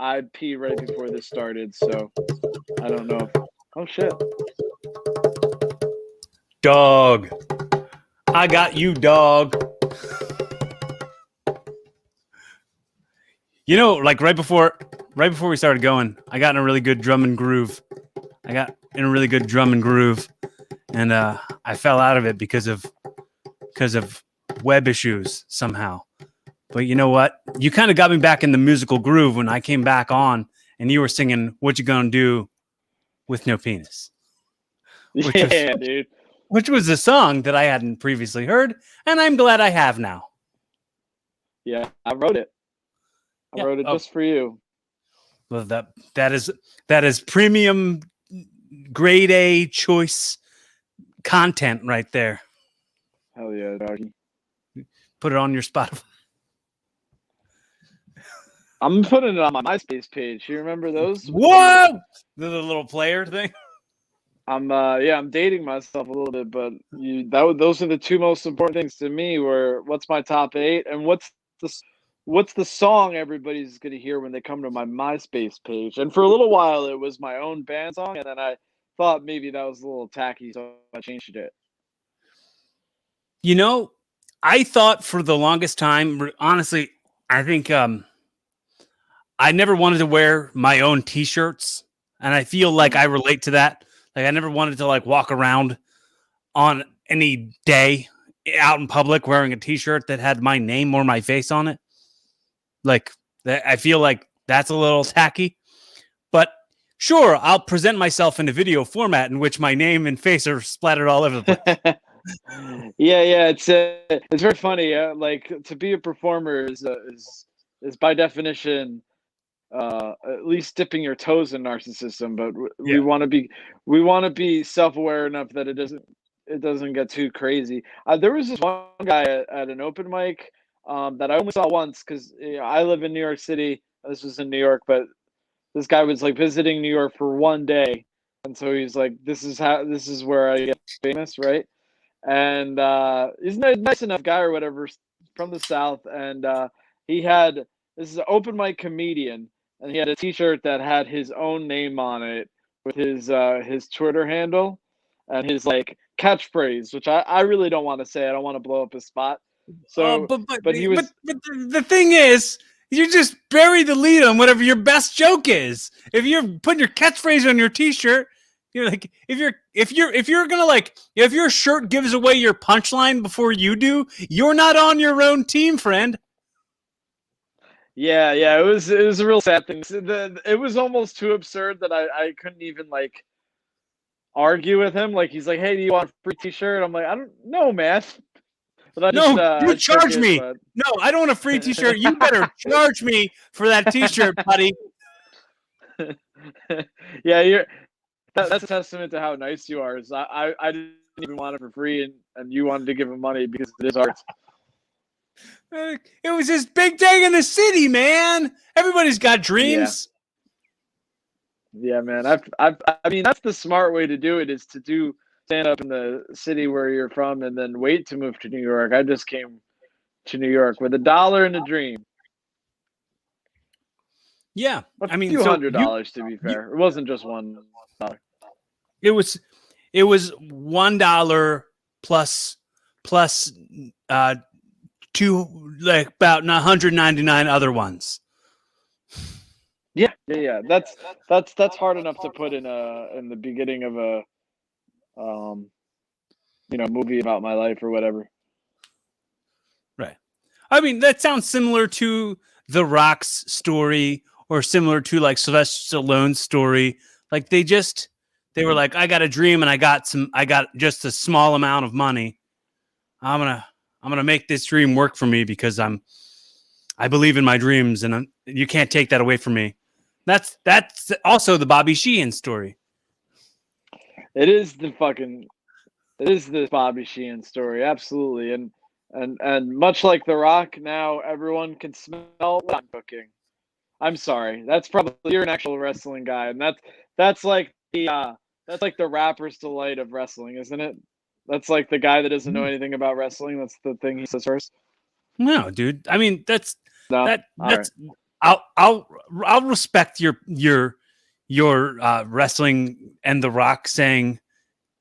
I pee right before this started, so I don't know if. Oh shit! Dog. I got you, dog. You know, like right before we started going, I got in a really good drum and groove. And I fell out of it because of web issues somehow. But you know what? You kind of got me back in the musical groove when I came back on, and you were singing "What You Gonna Do with No Penis," Dude. Which was a song that I hadn't previously heard, and I'm glad I have now. Yeah, I wrote it. I wrote it just for you. Well, that is premium grade A choice content right there. Hell yeah, doggy. Put it on your Spotify. I'm putting it on my MySpace page. You remember those? Whoa! The little player thing. I'm dating myself a little bit, but those are the two most important things to me. Were what's my top 8 and what's the song everybody's gonna hear when they come to my MySpace page. And for a little while, it was my own band song, and then I thought maybe that was a little tacky, so I changed it. You know, I thought for the longest time, honestly, I think I never wanted to wear my own T-shirts, and I feel like I relate to that. Like I never wanted to like walk around on any day out in public wearing a T-shirt that had my name or my face on it. Like I feel like that's a little tacky, but sure, I'll present myself in a video format in which my name and face are splattered all over the place. Yeah, it's very funny. Like to be a performer is by definition at least dipping your toes in narcissism. But we want to be self-aware enough that it doesn't get too crazy. There was this one guy at an open mic that I only saw once because I live in New York City. This was in New York, but this guy was like visiting New York for one day, and so he's like, "This is where I get famous, right?" And he's a nice enough guy or whatever from the South, and this is an open mic comedian, and he had a T-shirt that had his own name on it with his Twitter handle and his like catchphrase, which I really don't want to say. I don't want to blow up his spot. So, but he was. But the thing is, you just bury the lead on whatever your best joke is. If you're putting your catchphrase on your T-shirt, you're like, if you're gonna like, if your shirt gives away your punchline before you do, you're not on your own team, friend. Yeah, it was a real sad thing. It was almost too absurd that I couldn't even like argue with him. Like he's like, "Hey, do you want a free T-shirt?" I'm like, "I don't know, man." But you charge me. But... No, I don't want a free T-shirt. You better charge me for that T-shirt, buddy. Yeah, that's a testament to how nice you are. Is I didn't even want it for free, and you wanted to give him money because it is art. It was this big day in the city, man. Everybody's got dreams. Yeah, man. I mean, that's the smart way to do it, is to do stand up in the city where you're from and then wait to move to New York. I just came to New York with $1 and a dream. Yeah, I mean, a few $100 to be fair. It wasn't just $1. It was $1 plus two, like about 199 other ones. Yeah. That's hard enough to put in the beginning of a movie about my life or whatever. Right. I mean, that sounds similar to The Rock's story, or similar to like Sylvester Stallone's story. Like they were like, I got a dream and I got just a small amount of money. I'm gonna make this dream work for me because I believe in my dreams, and you can't take that away from me. That's also the Bobby Sheehan story. It is the Bobby Sheehan story, absolutely. And much like The Rock, now everyone can smell what I'm cooking. I'm sorry, that's probably, you're an actual wrestling guy, and that's like the rapper's delight of wrestling, isn't it? That's like the guy that doesn't know anything about wrestling. That's the thing he says first. No, dude. I mean, that's right. I'll respect your wrestling and The Rock saying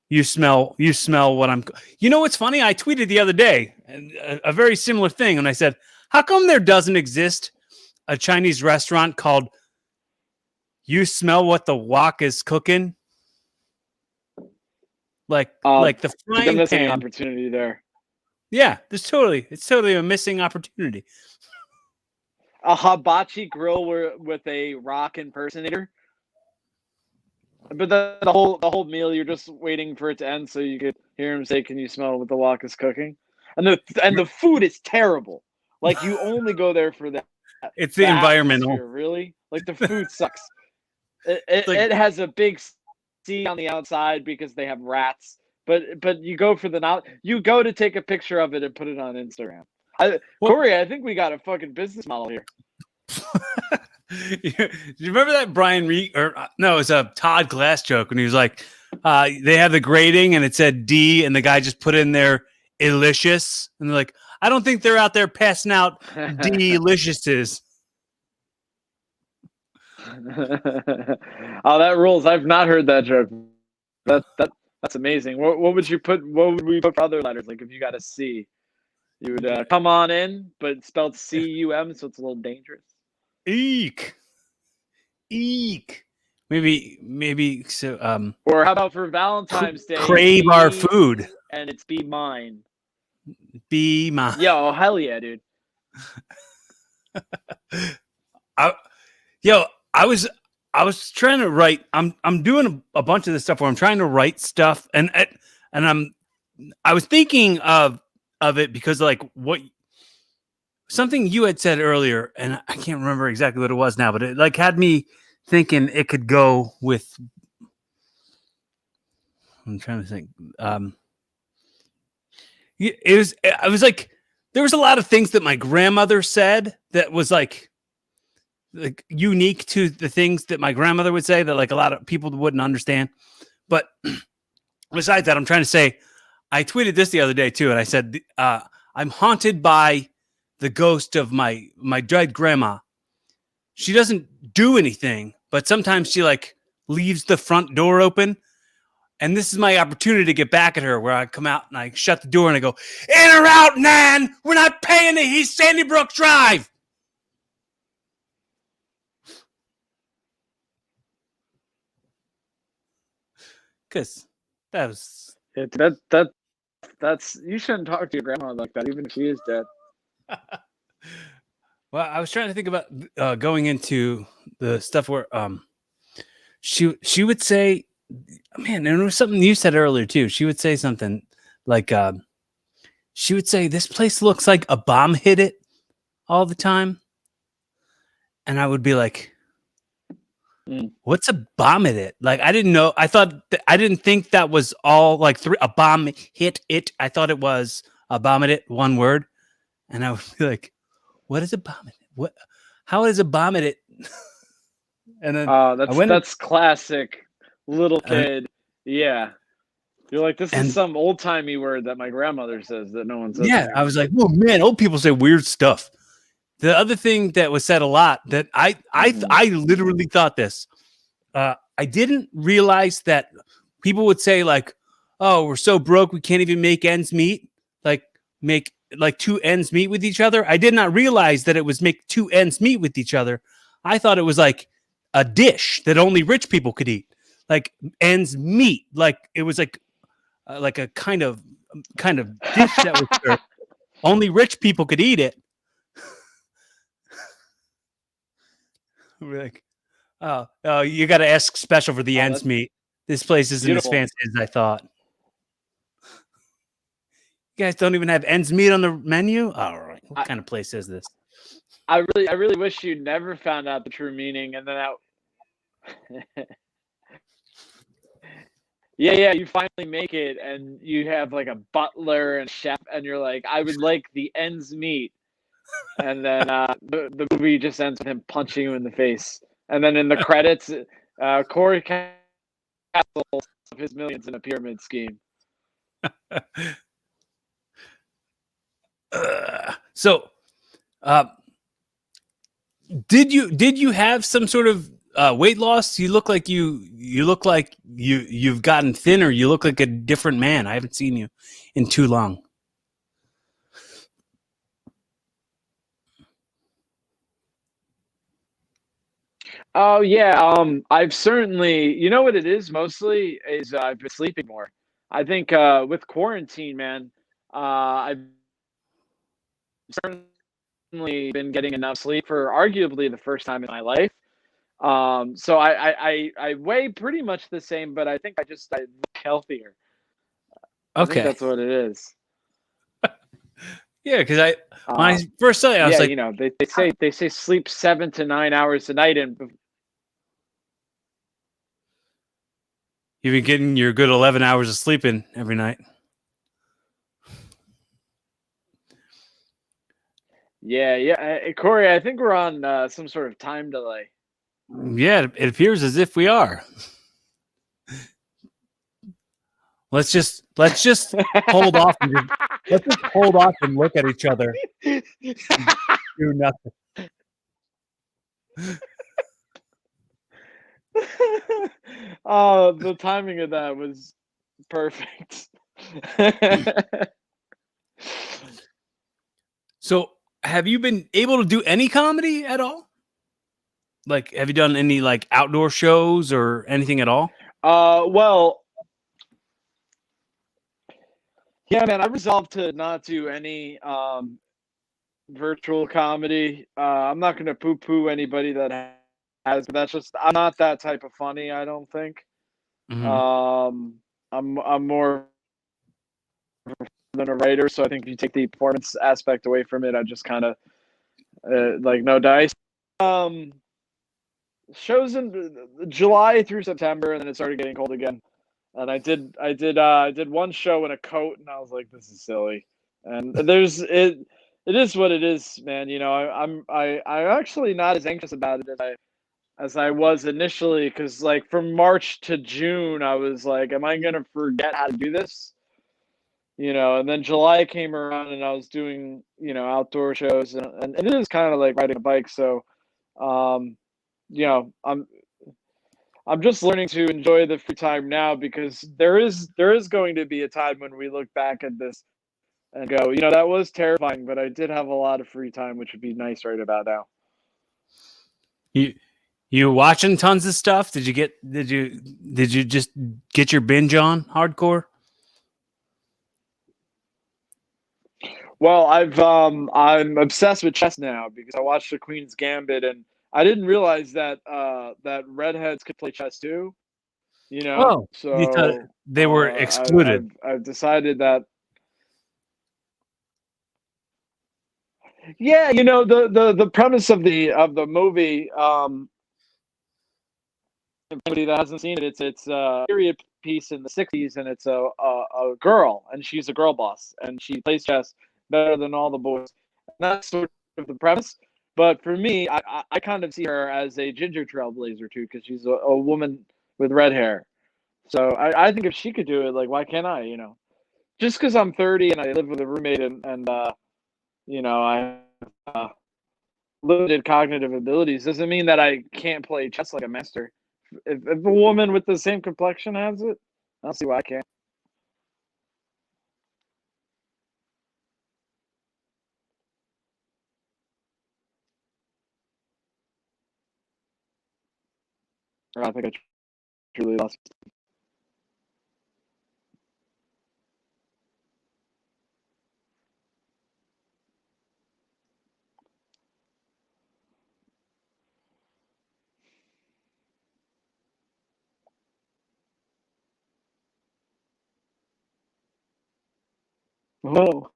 you smell what I'm. You know what's funny? I tweeted the other day a very similar thing, and I said, "How come there doesn't exist a Chinese restaurant called You Smell What the Wok is Cooking?" Like the They're frying missing an pan. opportunity there. Yeah, it's totally a missing opportunity. A hibachi grill with a rock impersonator. But the whole meal, you're just waiting for it to end so you could hear him say, "Can you smell what the wok is cooking?" And the food is terrible. Like you only go there for that. It's The the environmental. atmosphere, really. Like the food sucks. It's like It has a big C on the outside because they have rats. But you go for you go to take a picture of it and put it on Instagram. Corey, I think we got a fucking business model here. Do you remember that Brian Reed no, it was a Todd Glass joke when he was like, they have the grading and it said D and the guy just put in there delicious and they're like, I don't think they're out there passing out deliciouses. Oh, that rules. I've not heard that joke. That's amazing. What would you put? What would we put for other letters? Like if you got a C, you would come on in, but spelled CUM, so it's a little dangerous. Eek. Maybe so. Or how about for Valentine's Day? Crave our food, and it's be mine. Be mine. Yo, hell yeah, dude. I was trying to write. I'm doing a bunch of this stuff where I'm trying to write stuff, and I was thinking of it because like something you had said earlier, and I can't remember exactly what it was now, but it like had me thinking it could go with. I'm trying to think. I was like, there was a lot of things that my grandmother said that was like unique to the things that my grandmother would say that like a lot of people wouldn't understand. But besides that, I'm trying to say, I tweeted this the other day too, and I said, I'm haunted by the ghost of my dead grandma. She doesn't do anything, but sometimes she like leaves the front door open. And this is my opportunity to get back at her where I come out and I shut the door and I go, in or out, Nan? We're not paying the East Sandy Brook Drive. Because that was... That's you shouldn't talk to your grandma like that, even if she is dead. Well, I was trying to think about going into the stuff where she would say, man, and it was something you said earlier too. She would say something like, she would say, this place looks like a bomb hit it all the time. And I would be like, what's a bomb hit it? Like, I didn't know. I didn't think that was all like a bomb hit it. I thought it was a bomb hit it, one word. And I would be like, what is a bomb hit it? How is a bomb hit it? And then that's classic little kid. Yeah. You're like, this is some old timey word that my grandmother says that no one says. Yeah. I was like, oh man, old people say weird stuff. The other thing that was said a lot that I literally thought this, I didn't realize that people would say like, oh, we're so broke. We can't even make ends meet. Like make like two ends meet with each other. I did not realize that it was make two ends meet with each other. I thought it was like a dish that only rich people could eat, like ends meet. Like it was like a kind of dish that was served. Only rich people could eat it. We're like, oh, you got to ask special for the ends meet. This place isn't beautiful. As fancy as I thought. You guys don't even have ends meet on the menu? All right. What kind of place is this? I really wish you never found out the true meaning, and then yeah, you finally make it, and you have like a butler and chef, and you're like, I would like the ends meet, and then the movie just ends with him punching you in the face, and then in the credits, Corey Castle of his millions in a pyramid scheme. So, Did you have some sort of weight loss? You look like you've gotten thinner. You look like a different man. I haven't seen you in too long. Oh yeah, I've certainly, you know what it is mostly is I've been sleeping more. I think with quarantine, man, I've certainly been getting enough sleep for arguably the first time in my life. So I weigh pretty much the same, but I think I look healthier. I think Okay. that's what it is. Yeah, because when I Um, first saw it, I was yeah, like, you know, they say sleep 7 to 9 hours a night, and you've been getting your good 11 hours of sleeping every night. yeah, yeah, Corey, I think we're on some sort of time delay. Yeah, it appears as if we are. Let's just hold off and let's just hold off and look at each other and do nothing. Oh, the timing of that was perfect. So, have you been able to do any comedy at all? Like, have you done any like outdoor shows or anything at all? Well, yeah, man, I resolved to not do any virtual comedy. I'm not gonna poo-poo anybody that has, but that's just I'm not that type of funny, I don't think. Hmm. Um, I'm more than a writer, so I think if you take the performance aspect away from it, I just kind of like no dice. Um, Shows in July through September, and then it started getting cold again. And I did one show in a coat, and I was like, this is silly. And there's it. It is what it is, man. You know, I'm actually not as anxious about it as I was initially, because like from March to June, I was like, am I gonna forget how to do this? You know, and then July came around, and I was doing outdoor shows, and it is kind of like riding a bike. So, um, you know, I'm just learning to enjoy the free time now, because there is going to be a time when we look back at this and go, that was terrifying, but I did have a lot of free time, which would be nice right about now. You you watching tons of stuff? Did you just get your binge on hardcore? Well, I'm obsessed with chess now because I watched the Queen's Gambit, and I didn't realize that redheads could play chess too. Oh, you thought So they were excluded. I've decided that. Yeah, the premise of the movie. Anybody that hasn't seen it, it's a period piece in the '60s, and it's a girl, and she's a girl boss, and she plays chess better than all the boys. And that's sort of the premise. But for me, I kind of see her as a ginger trailblazer too, because she's a woman with red hair. So I think if she could do it, like why can't I? Just because I'm 30 and I live with a roommate, and I have limited cognitive abilities, doesn't mean that I can't play chess like a master. If a woman with the same complexion has it, I don't see why I can't. I think I truly lost. Oh,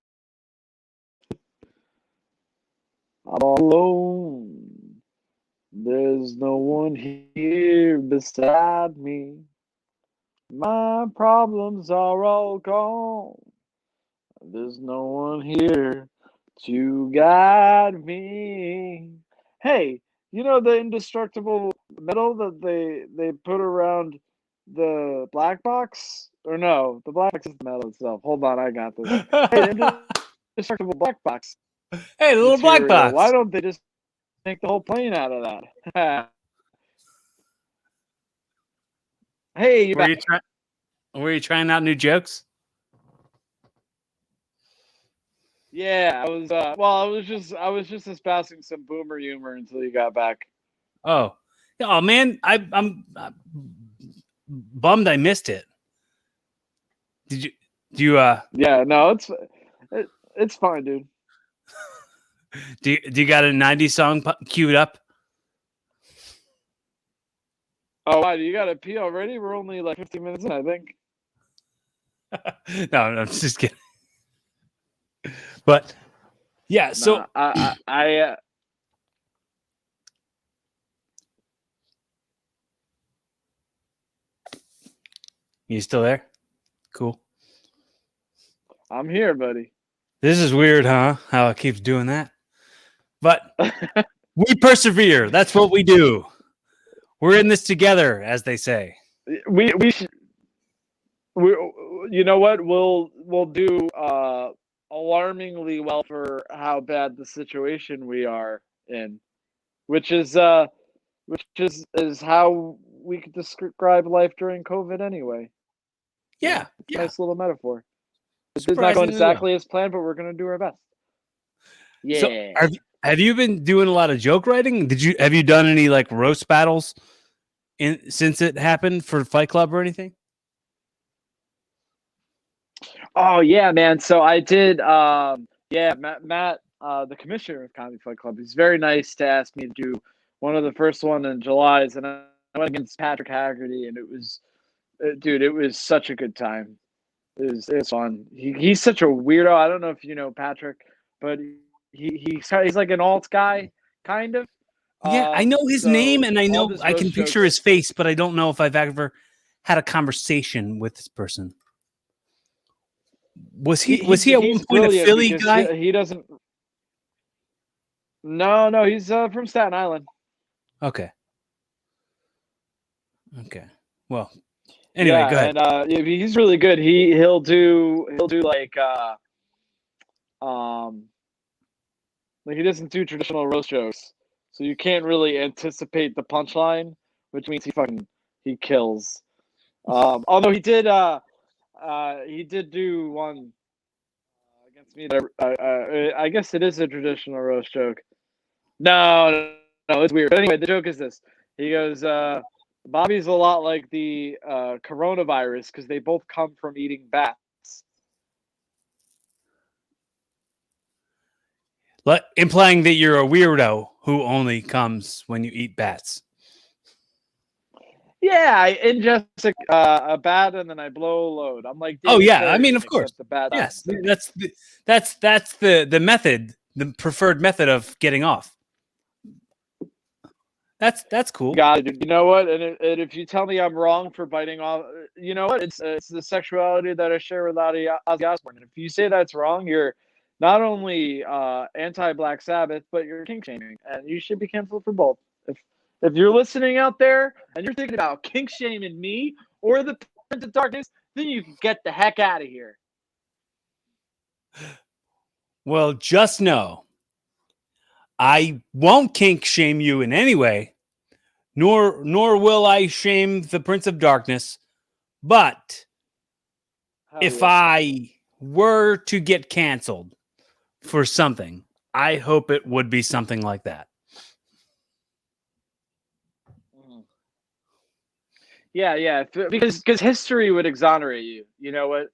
I'm all alone. There's no one here beside me. My problems are all gone. There's no one here to guide me. Hey, the indestructible metal that they put around the black box? Or no, the black box is the metal itself. Hold on, I got this. Hey, the indestructible black box Hey, the little black material. Why box. don't they just make the whole plane out of that. Hey, you Were back? you trying? Were you trying out new jokes? Yeah, I was. Well, I was just espousing some boomer humor until you got back. Oh, oh man, I'm bummed I missed it. Did you? Do you? Yeah, no, it's fine, dude. Do you got a '90s song queued up? Oh, wow, you got to pee already? We're only like 15 minutes in, I think. No, I'm just kidding. But yeah, so Nah, I you still there? Cool. I'm here, buddy. This is weird, huh? How it keeps doing that. But we persevere. That's what we do. We're in this together, as they say. we should we you know what? We'll do alarmingly well for how bad the situation we are in, which is how we could describe life during COVID anyway. Yeah, It's a nice little metaphor. It's not going surprisingly well. exactly as planned, but we're going to do our best. So, Yeah. have you been doing a lot of joke writing? Have you done any like roast battles since it happened for Fight Club or anything? Oh yeah, man. So I did. Yeah, Matt, the commissioner of Comedy Fight Club, he's very nice to ask me to do one of the first one in July's, and I went against Patrick Haggerty, and it was, dude, it was such a good time. It was fun. He's such a weirdo. I don't know if you know Patrick, but he's like an alt guy, kind of. Yeah, I know his name So and I all know his I can roast picture his jokes. face, but I don't know if I've ever had a conversation with this person. Was he at one He's point a brilliant Philly because he guy? he doesn't. No, he's from Staten Island. Okay. Okay. Well, anyway, Yeah, go ahead. and yeah, he's really good. He'll do um like he doesn't do traditional roast jokes, so you can't really anticipate the punchline, which means he kills. Although he did do one against me. I guess it is a traditional roast joke. No, it's weird. But anyway, the joke is this: he goes, Bobby's a lot like the coronavirus because they both come from eating bats. Implying that you're a weirdo who only comes when you eat bats. Yeah, I ingest a bat and then I blow a load. I'm like Oh David yeah, I mean, Carradine, of course. except the bat on Yes, instead. that's the method, the preferred method of getting off. That's cool. Got it. You know what? And if you tell me I'm wrong for biting off, you know what? It's the sexuality that I share with Ozzy Osbourne. And if you say that's wrong, you're not only anti-Black Sabbath, but you're kink shaming, and you should be canceled for both. If you're listening out there and you're thinking about kink shaming me or the Prince of Darkness, then you can get the heck out of here. Well, just know I won't kink shame you in any way, nor will I shame the Prince of Darkness. But Hell if yeah. I were to get canceled for something, I hope it would be something like that. Yeah, because history would exonerate you. You know what?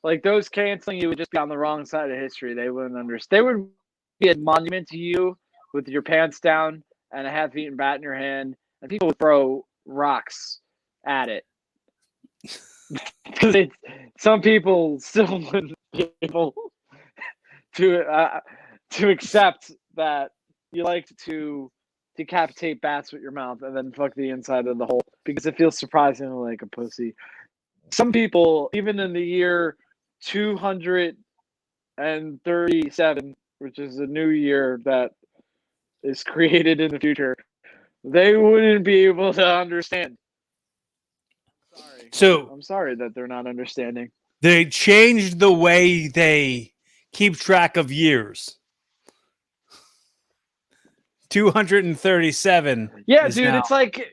Like those canceling you would just be on the wrong side of history. They wouldn't understand. They would be a monument to you with your pants down and a half-eaten bat in your hand, and people would throw rocks at it because some people still wouldn't be able to accept that you like to decapitate bats with your mouth and then fuck the inside of the hole because it feels surprisingly like a pussy. Some people, even in the year 237, which is a new year that is created in the future, they wouldn't be able to understand. Sorry. So I'm sorry that they're not understanding. they changed the way they keep track of years 237. Yeah, is dude, now. it's like,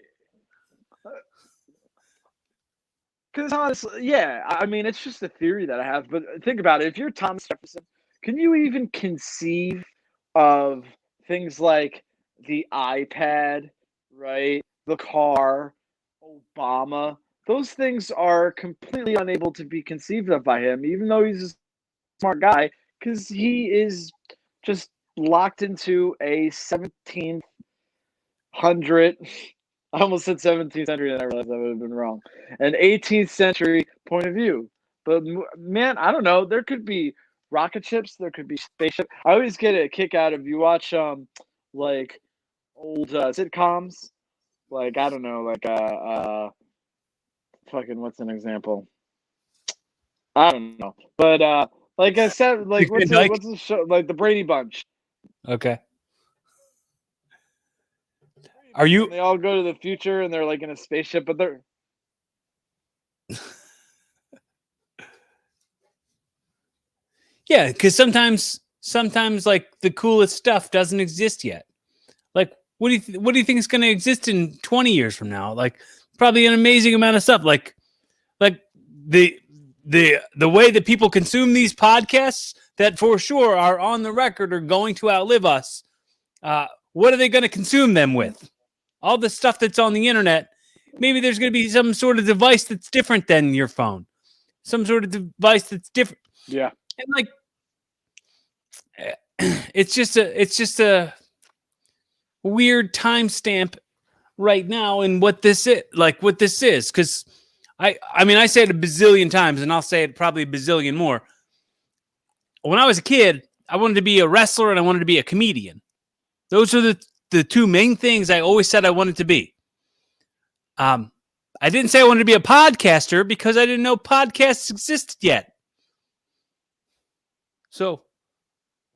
because honestly, yeah, I mean, it's just a theory that I have. But think about it: if you're Thomas Jefferson, can you even conceive of things like the iPad, right? The car, Obama? Those things are completely unable to be conceived of by him, even though he's a smart guy, because he is just locked into a 1700. I almost said 17th century, and I realized that would have been wrong. An 18th century point of view. But man, I don't know. There could be rocket ships. There could be spaceship. I always get a kick out of you watch like old sitcoms. Like I don't know, like fucking what's an example? I don't know, but like I said, like Dick Van Dyke? what's the show? Like the Brady Bunch. Okay. Are you? And they all go to the future, and they're like in a spaceship, but they're Yeah, because sometimes like the coolest stuff doesn't exist yet. Like, what do you think is going to exist in 20 years from now? Like, probably an amazing amount of stuff. Like the the way that people consume these podcasts that for sure are on the record are going to outlive us. What are they going to consume them with? All the stuff that's on the internet. Maybe there's going to be some sort of device that's different than your phone. Some sort of device that's different. yeah. And like, it's just a weird timestamp right now in what this is, because I mean, I say it a bazillion times, and I'll say it probably a bazillion more. When I was a kid, I wanted to be a wrestler and I wanted to be a comedian. Those are the two main things I always said I wanted to be. I didn't say I wanted to be a podcaster because I didn't know podcasts existed yet. So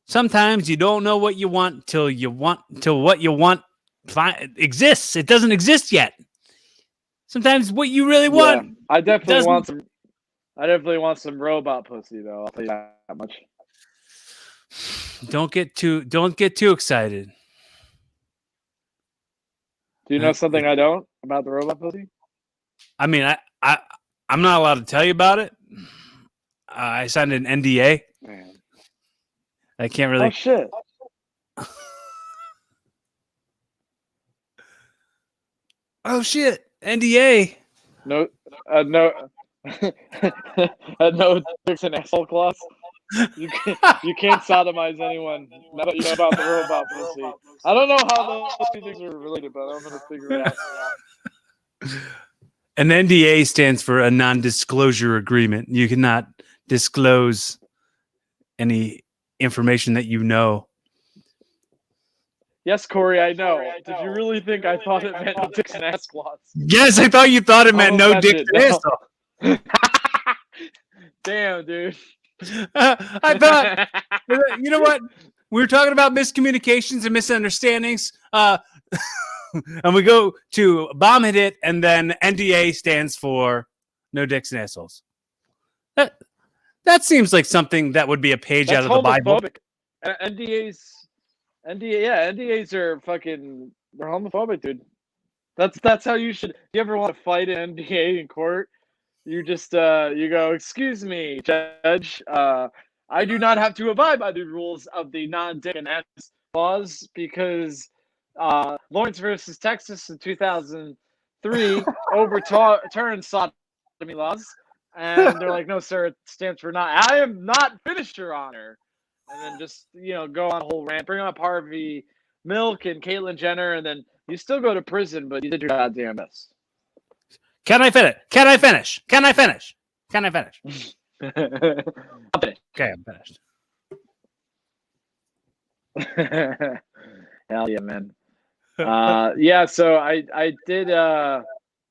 sometimes you don't know what you want till what you want exists. It doesn't exist yet. Sometimes what you really want. Yeah. I definitely doesn't. want some robot pussy though. I'll tell you that much. Don't get too excited. Do you know something I don't about the robot pussy? I mean, I'm not allowed to tell you about it. I signed an NDA. Man. I can't really. Oh shit. Oh shit! NDA. No, no dicks and asshole clause. You can't sodomize anyone. Now that you know about the robot pussy. I don't know how those two things are related, but I'm gonna figure it out. An NDA stands for a non-disclosure agreement. You cannot disclose any information that you know. Yes, Corey, I know. Did you really think I thought it meant no dicks and ass claws? Yes, I thought you thought it meant no dick and asshole. Damn, dude. I thought, you know what? We were talking about miscommunications and misunderstandings. And we go to bomb hit it, and then NDA stands for no dicks and assholes. That seems like something that would be a page That's out of the Bible. NDAs are fucking, they're homophobic, dude. That's how you should. If you ever want to fight an NDA in court, you just you go, excuse me, judge. I do not have to abide by the rules of the non-dick and ass clause because Lawrence versus Texas in 2003 overturned sodomy laws, and they're like, no, sir, it stands for not. I am not finished, Your Honor. And then just go on a whole rant, bring up Harvey Milk and Caitlyn Jenner, and then you still go to prison, but you did your goddamn best. Can I finish? Can I finish? Can I finish? Can I finish? I'm finished. Okay, I'm finished. Hell yeah, man. Yeah, so I did that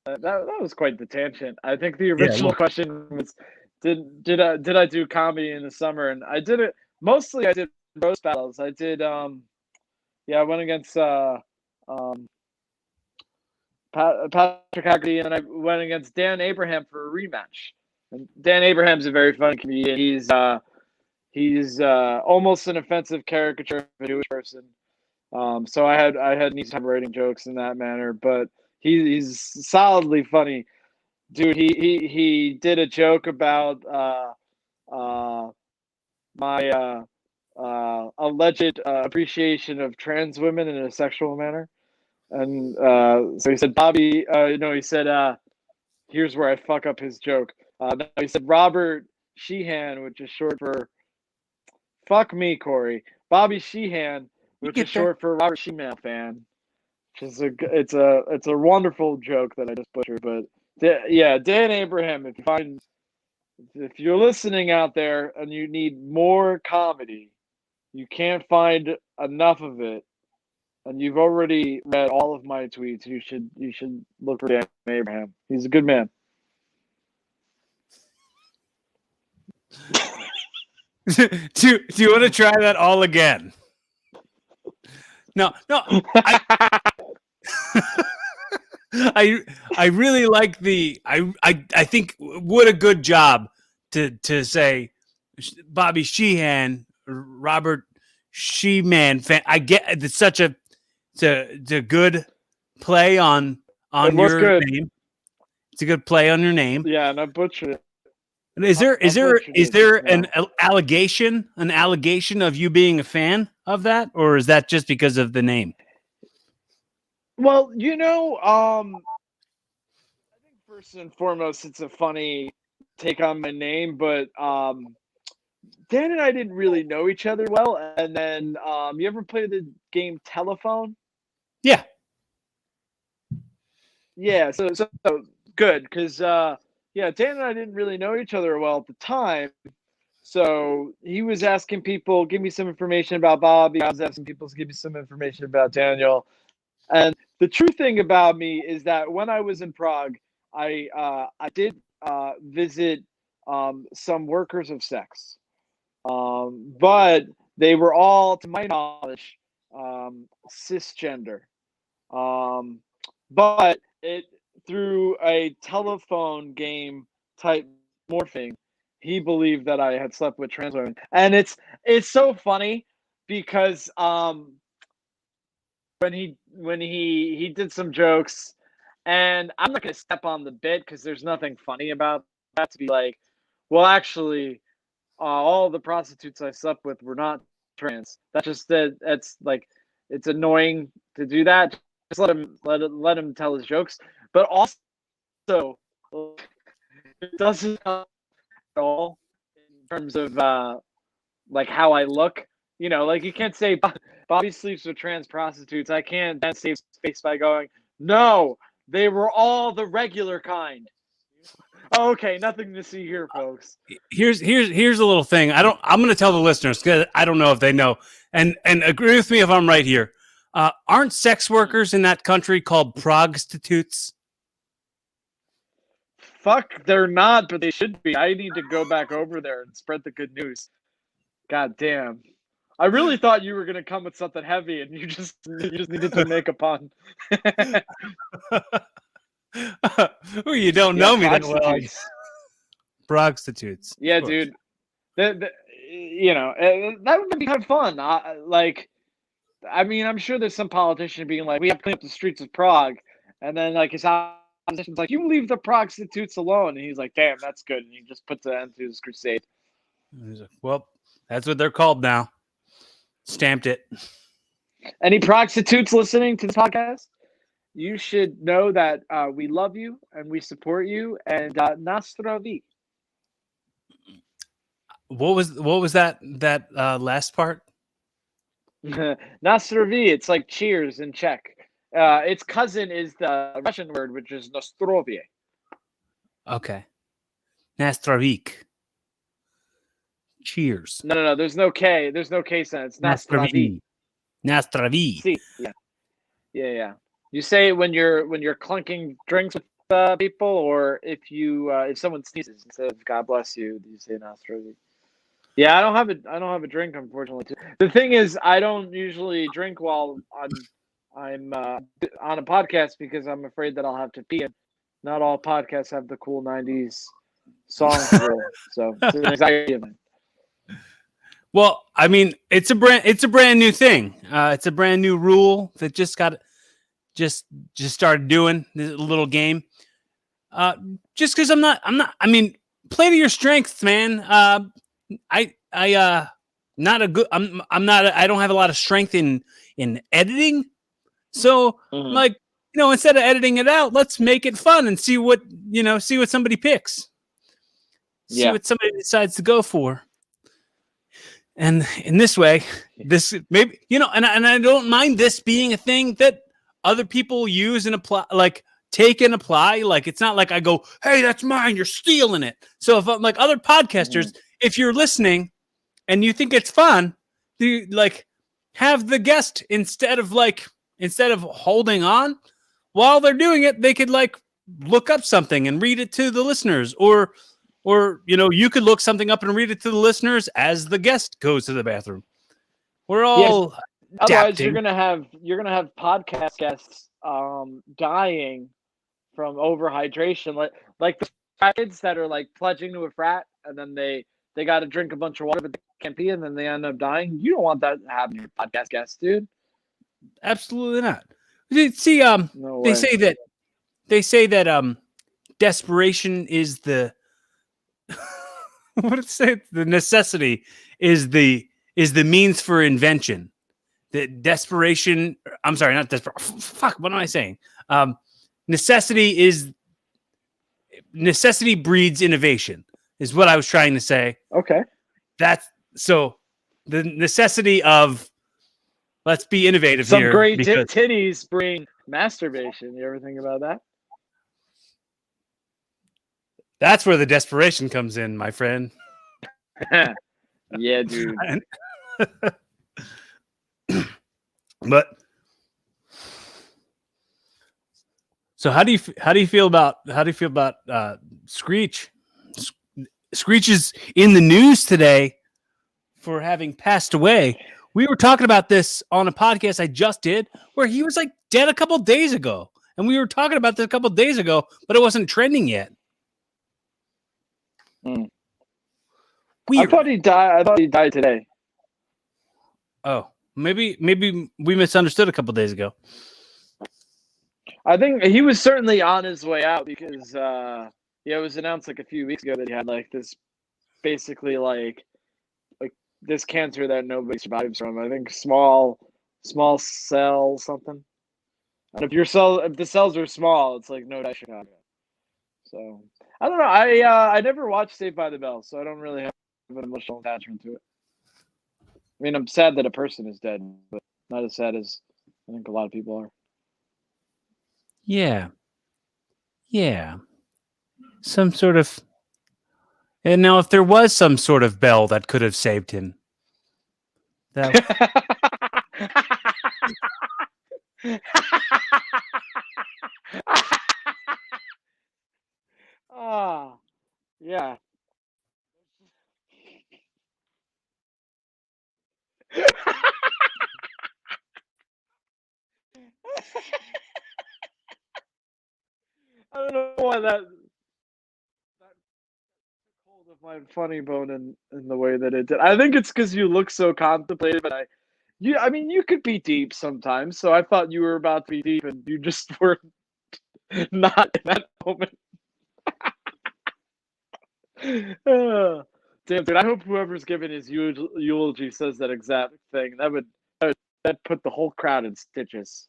was quite the tangent. I think the original question was did I do comedy in the summer, and I did it mostly. I did roast battles. I did I went against Patrick Haggerty, and then I went against Dan Abraham for a rematch. And Dan Abraham's a very funny comedian. He's almost an offensive caricature of a Jewish person. So I had an easy time writing jokes in that manner, but he's solidly funny, dude. He did a joke about uh, my alleged appreciation of trans women in a sexual manner, and so he said Bobby. He said here's where I fuck up his joke. No, he said Robert Sheehan, which is short for fuck me, Corey. Bobby Sheehan, You which is get there. short for Robert Sheehan fan. Which is it's a wonderful joke that I just butchered. But yeah, Dan Abraham, if you're listening out there and you need more comedy, you can't find enough of it, and you've already read all of my tweets, you should look for Dan Abraham. He's a good man. Do you want to try that all again? No. I really like I think what a good job to say Bobby Sheehan, Robert Sheeman fan. I get it's such a good play on It was your good. name. It's a good play on your name. Yeah, and I butchered it. Is I butchered it there just now. an allegation of you being a fan of that, or is that just because of the name? Well, I think first and foremost, it's a funny take on my name, but Dan and I didn't really know each other well. And then, you ever play the game Telephone? Yeah. Yeah, so good because yeah, Dan and I didn't really know each other well at the time. So he was asking people, give me some information about Bobby. I was asking people to give me some information about Daniel. And the true thing about me is that when I was in Prague, I did visit some workers of sex, but they were all, to my knowledge, cisgender. Um, but it through a telephone game type morphing, he believed that I had slept with trans women, and it's so funny because when he did some jokes, and I'm not gonna step on the bit because there's nothing funny about that to be like, well, actually, all the prostitutes I slept with were not trans. That's like it's annoying to do that. Just let him tell his jokes, but also it doesn't help at all in terms of like how I look. Like you can't say Bobby sleeps with trans prostitutes. I can't then save space by going, no, they were all the regular kind. Okay, nothing to see here, folks. Here's a little thing. I'm going to tell the listeners because I don't know if they know, and agree with me if I'm right here. Aren't sex workers in that country called prostitutes? Fuck, they're not, but they should be. I need to go back over there and spread the good news. God damn. I really thought you were gonna come with something heavy, and you just needed to make a pun. Oh, you don't know me that well. Prostitutes. Yeah, dude. That would be kind of fun. I mean, I'm sure there's some politician being like, "We have to clean up the streets of Prague," and then like his opposition's like, "You leave the prostitutes alone," and he's like, "Damn, that's good," and he just puts an end to his crusade. Like, well, that's what they're called now. Stamped it. Any prostitutes listening to this podcast? You should know that we love you and we support you, and Nastrovi. What was that last part? Nastrovi, it's like cheers in Czech. Its cousin is the Russian word, which is Nostrovie. Okay. Nastrovik. Cheers. No. There's no K. There's no K sound. It's Nastrovi. Nastravi. See, yeah. You say it when you're clunking drinks with people, or if someone sneezes instead of God bless you, you say Nastrovi. Yeah, I don't have a drink, unfortunately. The thing is, I don't usually drink while I'm on a podcast because I'm afraid that I'll have to pee. And not all podcasts have the cool '90s songs rule, so it's an anxiety of mine. Well, I mean, it's a brand new thing. It's a brand new rule that just started doing this little game. Uh, just because I'm not. I mean, play to your strengths, man. I not a good. I'm not. I don't have a lot of strength in editing. So Mhm. like, instead of editing it out, let's make it fun and see what somebody picks. See Yeah. what somebody decides to go for. And in this way, this maybe and I don't mind this being a thing that other people use and apply, like take and apply. Like it's not like I go, "Hey, that's mine. You're stealing it." So if I'm like other podcasters, Mhm. if you're listening and you think it's fun, you like have the guest instead of holding on while they're doing it, they could like look up something and read it to the listeners, or you could look something up and read it to the listeners as the guest goes to the bathroom. We're Yes. all Otherwise, adapting. you're gonna have podcast guests dying from overhydration, like the kids that are like pledging to a frat, and then they got to drink a bunch of water, but they can't pee, and then they end up dying. You don't want that to happen to your podcast guests, dude. Absolutely not. See, No they way. say that they say that desperation is the what did it say? The necessity is the means for invention. The desperation. I'm sorry, not desperate. Fuck. What am I saying? Um, necessity is necessity breeds innovation. Is what I was trying to say. Okay. That's so the necessity of let's be innovative Some here great because titties bring masturbation. You ever think about that's where the desperation comes in, my friend. that? Yeah, dude. But so how do you feel about Screech? Screech is in the news today for having passed away. We were talking about this on a podcast I just did where he was like dead a couple days ago. And we were talking about this a couple days ago, but it wasn't trending yet. Mm. I Weird. thought he died. I thought he died today. Oh, maybe we misunderstood a couple days ago. I think he was certainly on his way out because yeah, it was announced like a few weeks ago that he had like this basically like this cancer that nobody survives from. I think small cell something. And if the cells are small, it's like no Dice Chicago. So I don't know. I never watched Saved by the Bell, so I don't really have an emotional attachment to it. I mean, I'm sad that a person is dead, but not as sad as I think a lot of people are. Yeah. Yeah. Some sort of. And now, if there was some sort of bell that could have saved him, that Ah, yeah. I don't know why that took hold of my funny bone in the way that it did. I think it's because you look so contemplative, and I mean, you could be deep sometimes. So I thought you were about to be deep, and you just were not in that moment. Ah, damn, dude. I hope whoever's giving his eulogy says that exact thing. That put the whole crowd in stitches.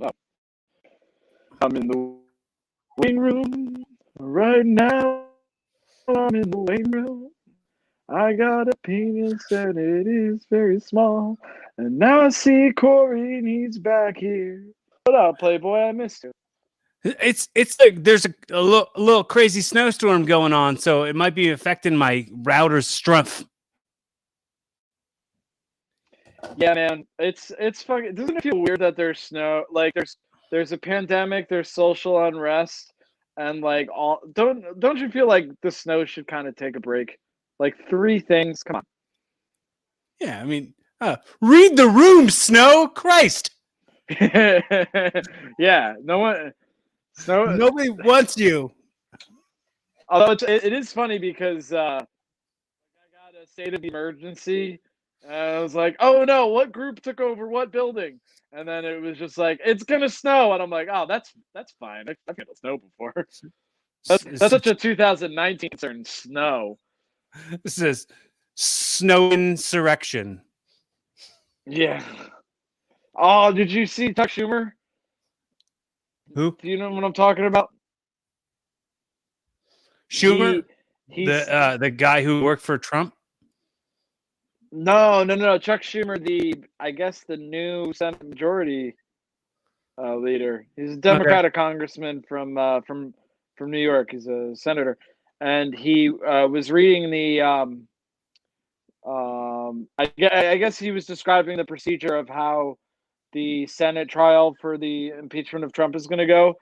Oh, I'm in the waiting room right now. I'm in the waiting room. I got a penis and it is very small. And now I see Corey and he's back here. What up, Playboy? I missed you. it's like there's a little crazy snowstorm going on, so it might be affecting my router's strength. Yeah, man. It's fucking. Doesn't it feel weird that there's snow? Like there's a pandemic. There's social unrest, and like all. Don't you feel like the snow should kind of take a break? Like three things. Come on. Yeah, I mean, Read the room, Snow. Christ. Yeah, no one. So, Nobody wants you. although it is funny because I got a state of emergency, and I was like, "Oh no, what group took over what building?" And then it was just like, "It's gonna snow," and I'm like, "Oh, that's fine. I've handled snow before. That's such a 2019 concern. Snow." This is snow insurrection. Yeah. Oh, did you see Chuck Schumer? Who? Do you know what I'm talking about? Schumer, He's the guy who worked for Trump. no. Chuck Schumer, I guess the new Senate Majority leader. He's a Okay. Democratic congressman from New York. He's a senator, and he was reading the. I guess he was describing the procedure of how the Senate trial for the impeachment of Trump is going to go,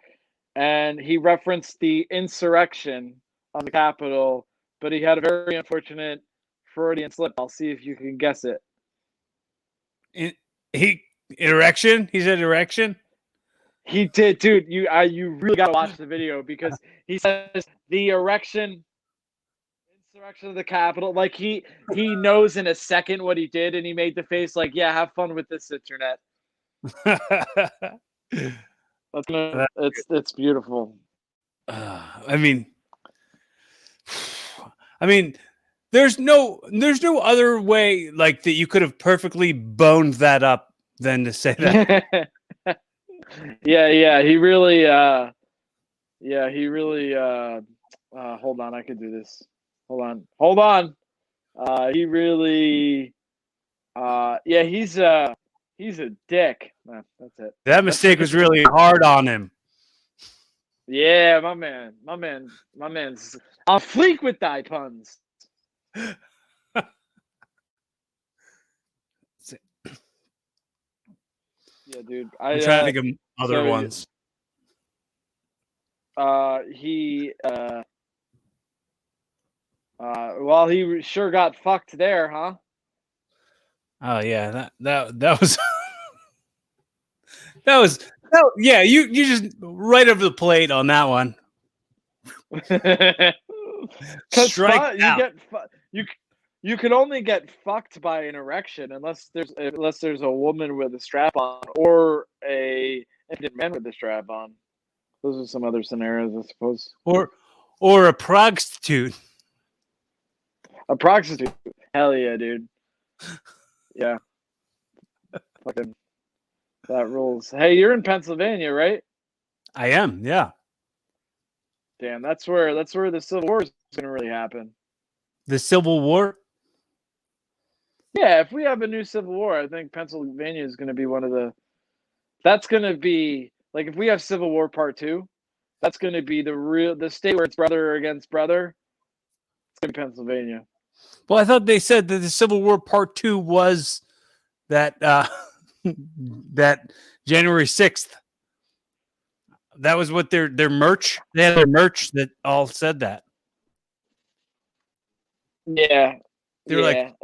and he referenced the insurrection on the Capitol, but he had a very unfortunate Freudian slip. I'll see if you can guess it. Erection. He said erection. He did, dude. You really gotta watch the video because he says the insurrection of the Capitol. Like he knows in a second what he did, and he made the face like, "Yeah, have fun with this internet." It's beautiful. I mean, there's no other way like that you could have perfectly boned that up than to say that. Yeah. He really. Hold on, I could do this. Hold on. He really. Yeah, he's a dick. That's it. That mistake was really hard on him. Yeah, my man's on fleek with thy puns. Yeah, dude. I'm trying to think of other ones. Well, he sure got fucked there, huh? Oh yeah, that was yeah, you just right over the plate on that one. Because you can only get fucked by an erection unless there's a woman with a strap on or a Indian man with a strap on. Those are some other scenarios, I suppose. Or a prostitute. A prostitute. Hell yeah, dude. Yeah. Fucking that rules. Hey, you're in Pennsylvania, right? I am, yeah. Damn, that's where the Civil War is gonna really happen. The Civil War? Yeah, if we have a new Civil War, I think Pennsylvania is gonna be one of the. That's gonna be like if we have Civil War Part 2, that's gonna be the state where it's brother against brother. It's gonna be Pennsylvania. Well, I thought they said that the Civil War Part 2 was that that January 6th. That was what their merch. They had their merch that all said that. Yeah. They're like,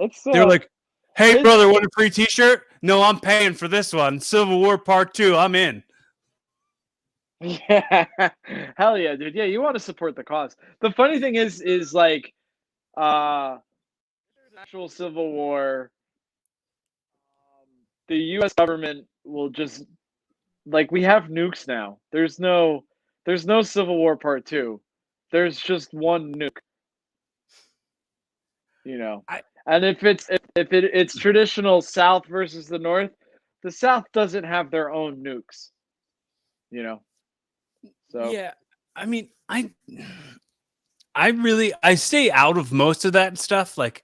"Hey brother, want a free T-shirt? No, I'm paying for this one. Civil War Part 2. I'm in." Yeah. Hell yeah, dude. Yeah, you want to support the cause. The funny thing is like there's an actual Civil War. The US government will just like we have nukes now. There's no Civil War Part 2. There's just one nuke. You know. And if it's traditional South versus the North, the South doesn't have their own nukes. You know. So yeah, I mean, I stay out of most of that stuff. Like,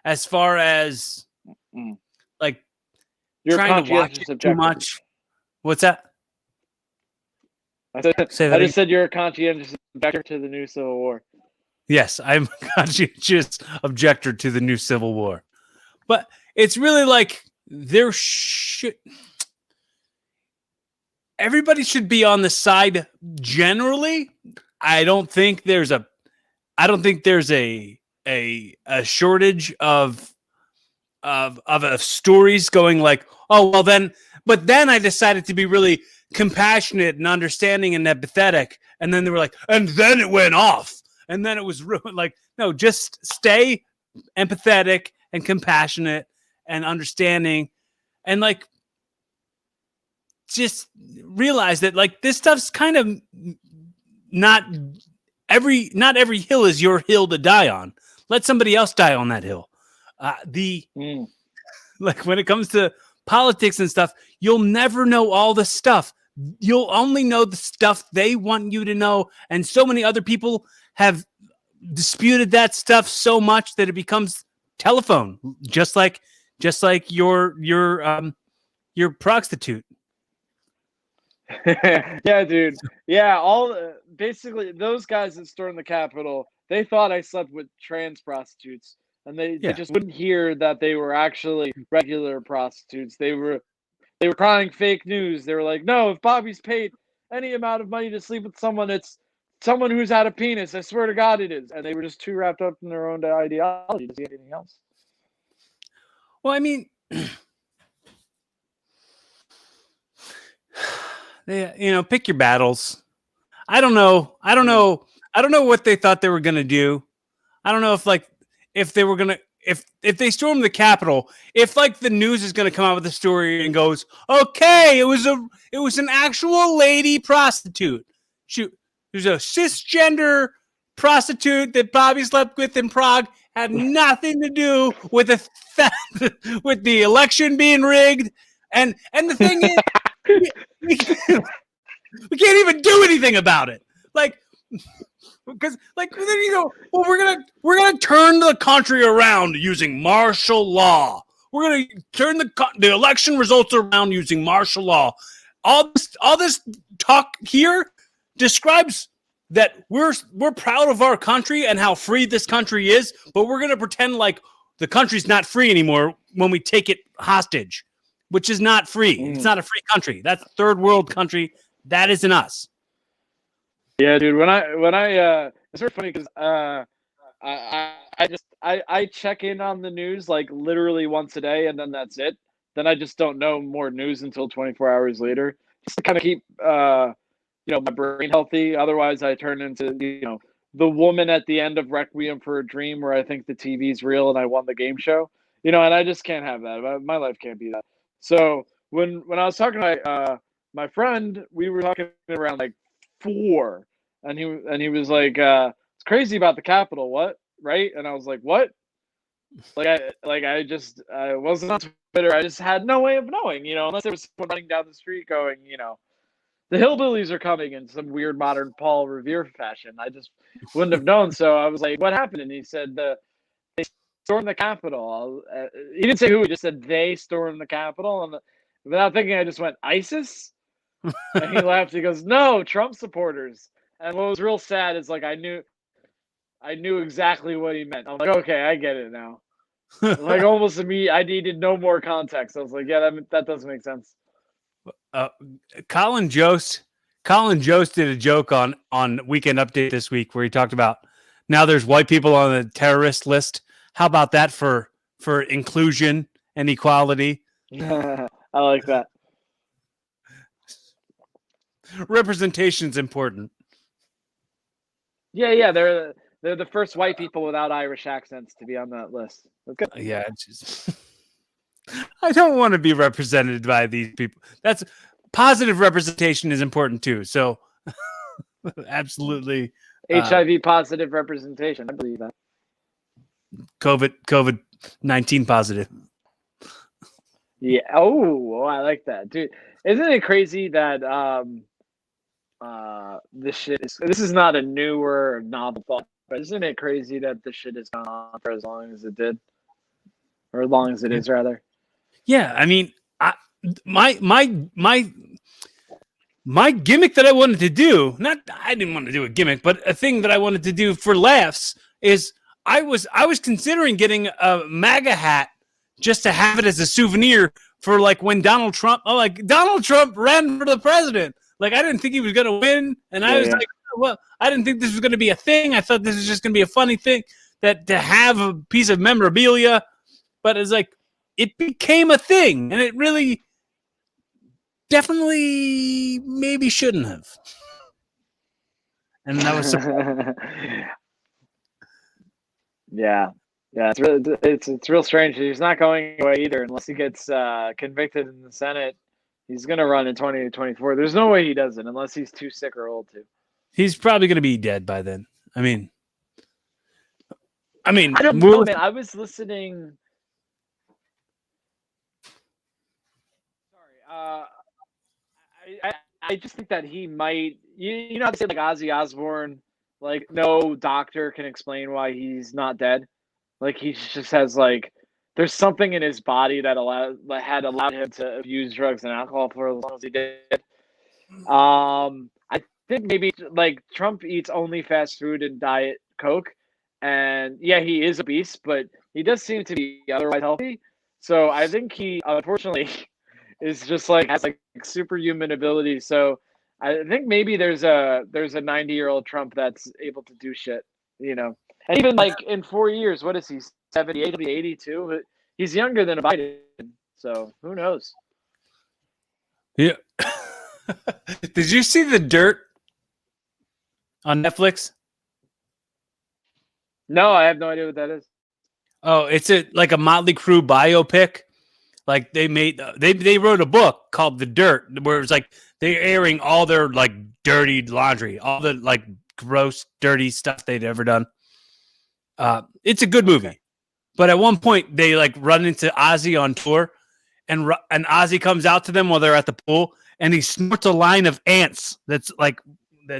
as far as like you're trying to watch it too much. What's that? I just said you're a conscientious objector to the new Civil War. Yes, I'm a conscientious objector to the new Civil War. But it's really like everybody should be on the side generally. I don't think there's a shortage of of stories going like, oh well then, but then I decided to be really compassionate and understanding and empathetic, and then they were like, and then it went off, and then it was like, no, just stay empathetic and compassionate and understanding, and like just realize that like this stuff's kind of not every hill is your hill to die on. Let somebody else die on that hill. Like when it comes to politics and stuff, you'll never know all the stuff. You'll only know the stuff they want you to know. And so many other people have disputed that stuff so much that it becomes telephone, just like your prostitute. Yeah, dude. Yeah, all basically those guys that stormed the Capitol, they thought I slept with trans prostitutes, and they just wouldn't hear that they were actually regular prostitutes. They were crying fake news. They were like, "No, if Bobby's paid any amount of money to sleep with someone, it's someone who's had a penis. I swear to God, it is." And they were just too wrapped up in their own ideology to see anything else. Well, I mean, pick your battles. I don't know what they thought they were going to do. I don't know if they were going to, if they stormed the Capitol, if like the news is going to come out with a story and goes, okay, it was an actual lady prostitute. There's a cisgender prostitute that Bobby slept with in Prague, had nothing to do with with the election being rigged. And the thing is, we can't even do anything about it. Like, because like then you go, well, we're gonna turn the country around using martial law. We're gonna turn the election results around using martial law. All this talk here describes that we're proud of our country and how free this country is, but we're gonna pretend like the country's not free anymore when we take it hostage, which is not free. It's not a free country. That's a third world country. That isn't us. Yeah, dude. When I it's sort of funny because I check in on the news like literally once a day, and then that's it. Then I just don't know more news until 24 hours later, just to kind of keep my brain healthy. Otherwise, I turn into the woman at the end of Requiem for a Dream, where I think the TV's real and I won the game show. And I just can't have that. My life can't be that. So when I was talking to my friend, we were talking around like 4, and he was like, "It's crazy about the Capitol, what?" Right? And I was like, "What?" I wasn't on Twitter. I just had no way of knowing, unless there was someone running down the street going, the hillbillies are coming in some weird modern Paul Revere fashion. I just wouldn't have known. So I was like, "What happened?" And he said they stormed the Capitol. He didn't say who. He just said they stormed the Capitol. And without thinking, I just went, ISIS? And he laughed. He goes, "No, Trump supporters." And what was real sad is like I knew exactly what he meant. I'm like, okay, I get it now. Like almost immediately, I needed no more context. I was like, yeah, that doesn't make sense. Colin Jost did a joke on Weekend Update this week where he talked about now there's white people on the terrorist list. How about that for inclusion and equality? I like that. Representation's important. Yeah, they're the first white people without Irish accents to be on that list. That's good. Yeah, I don't want to be represented by these people. That's positive representation is important too. So absolutely. HIV positive representation. I believe that. COVID-19 positive. Yeah. Oh, I like that, dude. Isn't it crazy that this is not a newer or novel thought, but isn't it crazy that this shit has gone on for as long as it did, or as long as it is, rather? Yeah, I mean, my gimmick that I wanted to do, I didn't want to do a gimmick, but a thing that I wanted to do for laughs is I was considering getting a MAGA hat just to have it as a souvenir for like when Donald Trump ran for the president. Like I didn't think he was going to win, and I was like, well, I didn't think this was going to be a thing. I thought this was just going to be a funny thing that to have a piece of memorabilia. But it's like, it became a thing, and it really, definitely, maybe shouldn't have. And that was Yeah, yeah, it's real strange. He's not going away either unless he gets convicted in the Senate. He's gonna run in 2024. There's no way he doesn't unless he's too sick or old to. he's probably going to be dead by then. I mean, I don't know, man. I was listening. Sorry, I just think that he might. You know how they say like Ozzy Osbourne, like no doctor can explain why he's not dead. Like he just has like there's something in his body that had allowed him to abuse drugs and alcohol for as long as he did. I think maybe like Trump eats only fast food and diet Coke, and yeah, he is obese, but he does seem to be otherwise healthy. So I think he unfortunately is just like has like superhuman ability. So I think maybe there's a 90-year-old Trump that's able to do shit, you know. And even like in 4 years, what is he? 78, he'll be 82. He's younger than a Biden, so who knows? Yeah. Did you see The Dirt on Netflix? No, I have no idea what that is. Oh, it's like a Motley Crue biopic. Like they wrote a book called The Dirt, where it's like they're airing all their like dirty laundry, all the like gross, dirty stuff they'd ever done. It's a good movie, okay. But at one point they like run into Ozzy on tour, and Ozzy comes out to them while they're at the pool, and he snorts a line of ants that's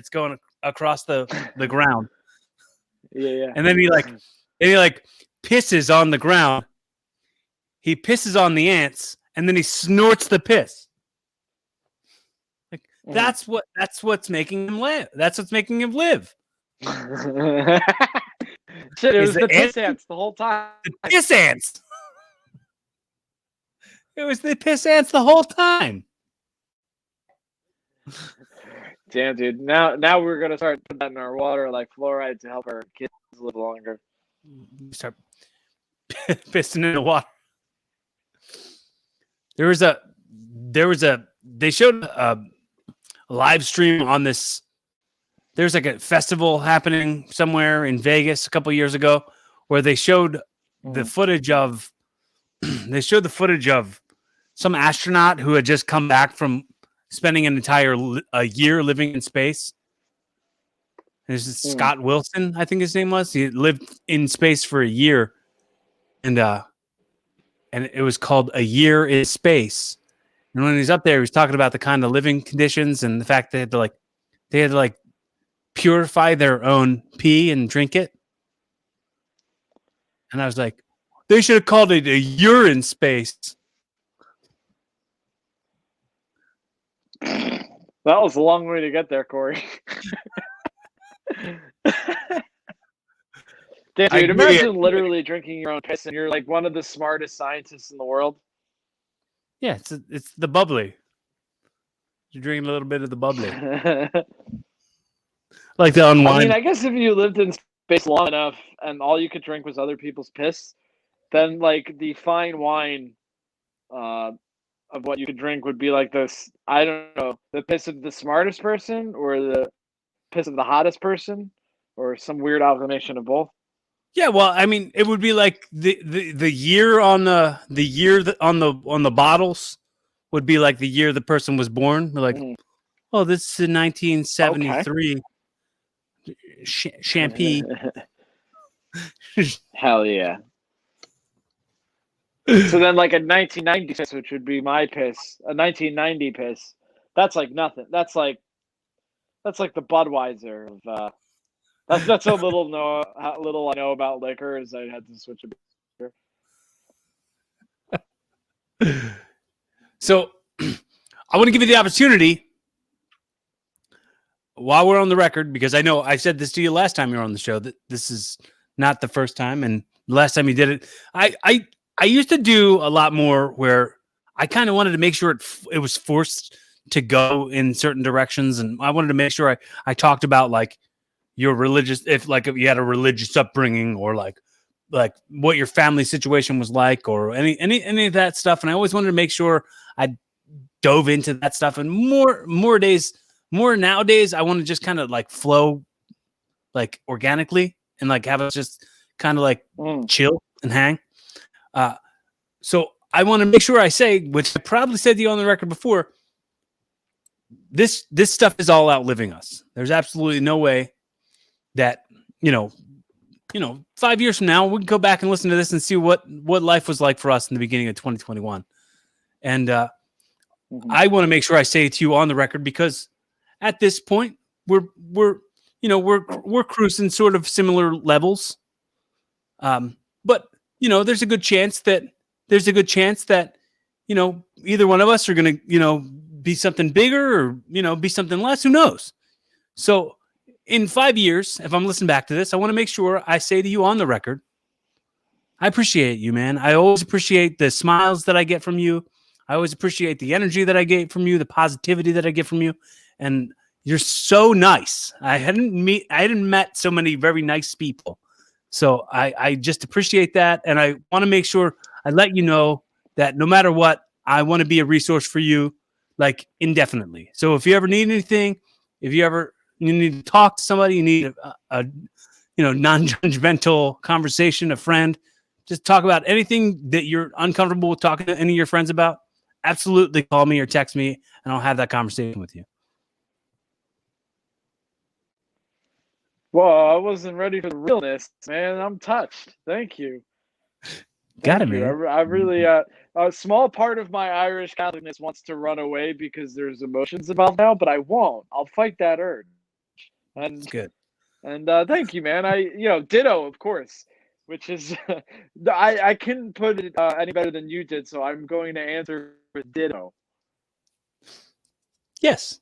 going across the ground. Yeah. And then he pisses on the ground. He pisses on the ants, and then he snorts the piss. Like that's what's making him live. That's what's making him live. Shit, it was the piss ants the whole time. The piss ants. It was the piss ants the whole time. Damn, dude. Now we're gonna start putting that in our water like fluoride to help our kids live longer. Start pissing in the water. They showed a live stream on this. There's like a festival happening somewhere in Vegas a couple years ago where they showed the footage of some astronaut who had just come back from spending an entire year living in space. This is Scott Wilson, I think his name was. He lived in space for a year, and it was called A Year in Space. And when he's up there, he was talking about the kind of living conditions and the fact they had to purify their own pee and drink it. And I was like, they should have called it A Urine Space. That was a long way to get there, Corey. Dude, imagine literally drinking your own piss and you're like one of the smartest scientists in the world. Yeah, it's the bubbly. You're drinking a little bit of the bubbly. Like the unwind. I mean, I guess if you lived in space long enough and all you could drink was other people's piss, then like the fine wine of what you could drink would be like this, I don't know, the piss of the smartest person or the piss of the hottest person or some weird amalgamation of both. Yeah, well, I mean, it would be like the year on the bottles would be like the year the person was born. They're like, oh, this is in 1973. Okay. Champagne. Hell yeah. So then like a 1990 piss, which would be my piss, a 1990 piss, that's like nothing. That's like the Budweiser of that's how little I know about liquor is I had to switch a beer. So I want to give you the opportunity while we're on the record, because I know I said this to you last time you were on the show, that this is not the first time, and the last time you did it, I used to do a lot more where I kind of wanted to make sure it was forced to go in certain directions, and I wanted to make sure I talked about like your religious, if you had a religious upbringing, or like like what your family situation was like, or any of that stuff. And I always wanted to make sure I dove into that stuff. And more nowadays, I want to just kind of like flow like organically and like have us just kind of like chill and hang. So I want to make sure I say, which I probably said to you on the record before, this stuff is all outliving us. There's absolutely no way that, 5 years from now, we can go back and listen to this and see what life was like for us in the beginning of 2021. And I want to make sure I say it to you on the record, because at this point we're cruising sort of similar levels. But there's a good chance that either one of us are going to, be something bigger or, be something less. Who knows? So in 5 years, if I'm listening back to this, I want to make sure I say to you on the record, I appreciate you, man. I always appreciate the smiles that I get from you. I always appreciate the energy that I get from you, the positivity that I get from you. And you're so nice. I hadn't met so many very nice people. So I just appreciate that. And I want to make sure I let you know that no matter what, I want to be a resource for you, like indefinitely. So if you ever need anything, if you need to talk to somebody, you need a non-judgmental conversation, a friend, just talk about anything that you're uncomfortable with talking to any of your friends about, absolutely call me or text me and I'll have that conversation with you. Well, I wasn't ready for the realness, man. I'm touched. Thank you. Got it, man. I really, a small part of my Irish Catholicness wants to run away because there's emotions involved now, but I won't. I'll fight that urge. And that's good. And thank you, man. Ditto, of course, which is, I couldn't put it any better than you did, so I'm going to answer with ditto. Yes.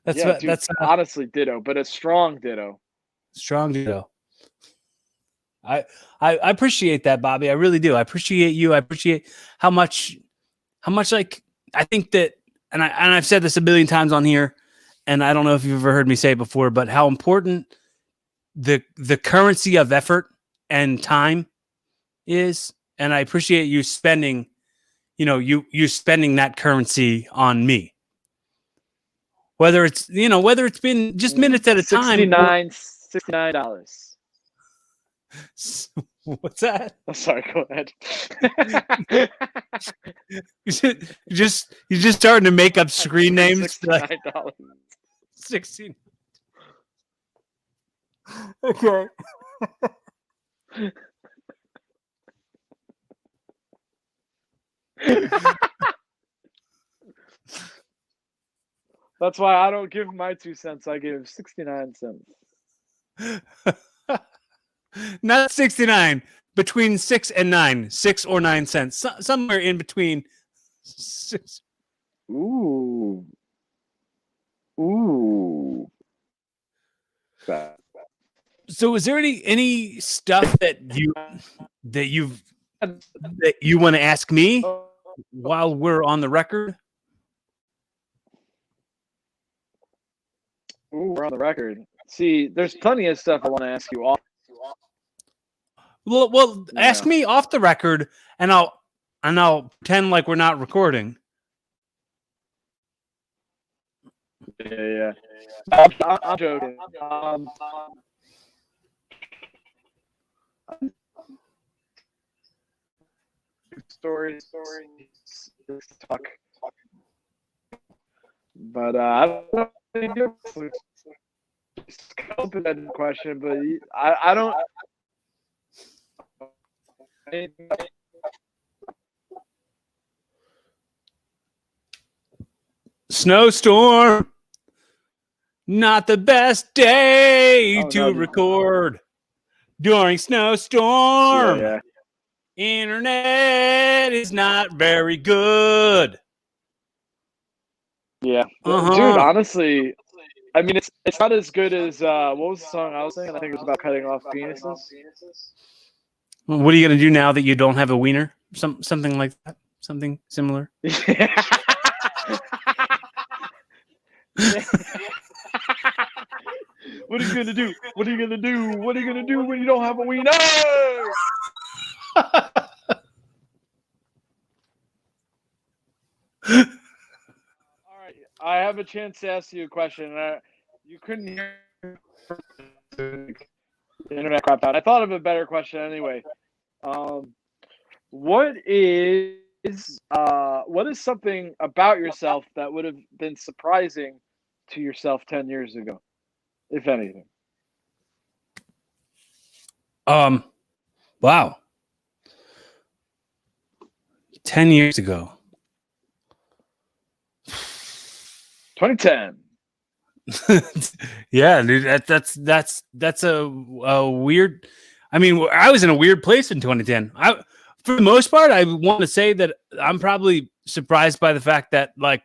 That's honestly ditto, but a strong ditto. Strong ditto. I appreciate that, Bobby. I really do. I appreciate you. I appreciate how much like I think that, and I've said this a billion times on here, and I don't know if you've ever heard me say it before, but how important the currency of effort and time is, and I appreciate you spending, you spending that currency on me. Whether it's been just minutes at a time. $69. What's that? I'm sorry, go ahead. you just starting to make up screen names. $69. 16. Okay. That's why I don't give my 2 cents. I give 69 cents. Not 69. Between 6 and 9. 6 or 9 cents. Somewhere in between. 6. Ooh. So is there any stuff that you want to ask me while we're on the record? Ooh, we're on the record. See, there's plenty of stuff I want to ask you off. Well, ask me off the record, and I'll pretend like we're not recording. Yeah. I'm joking. Stories, talk. But I don't know if you open that question, but I don't. Snowstorm. Not the best day to record during snowstorm. Yeah. Internet is not very good. Yeah. Dude, honestly, I mean, it's not as good as what was the song I was singing? I think it was about cutting off penises. What are you gonna do now that you don't have a wiener? Something like that. Something similar. What are you gonna do? What are you gonna do? What are you gonna do when you don't have a wiener? All right, I have a chance to ask you a question. You couldn't hear the internet crapped out. I thought of a better question anyway. Um, what is something about yourself that would have been surprising to yourself 10 years ago, if anything? Wow. 10 years ago. 2010. Yeah, dude, that's a weird. I mean, I was in a weird place in 2010. For the most part, I want to say that I'm probably surprised by the fact that like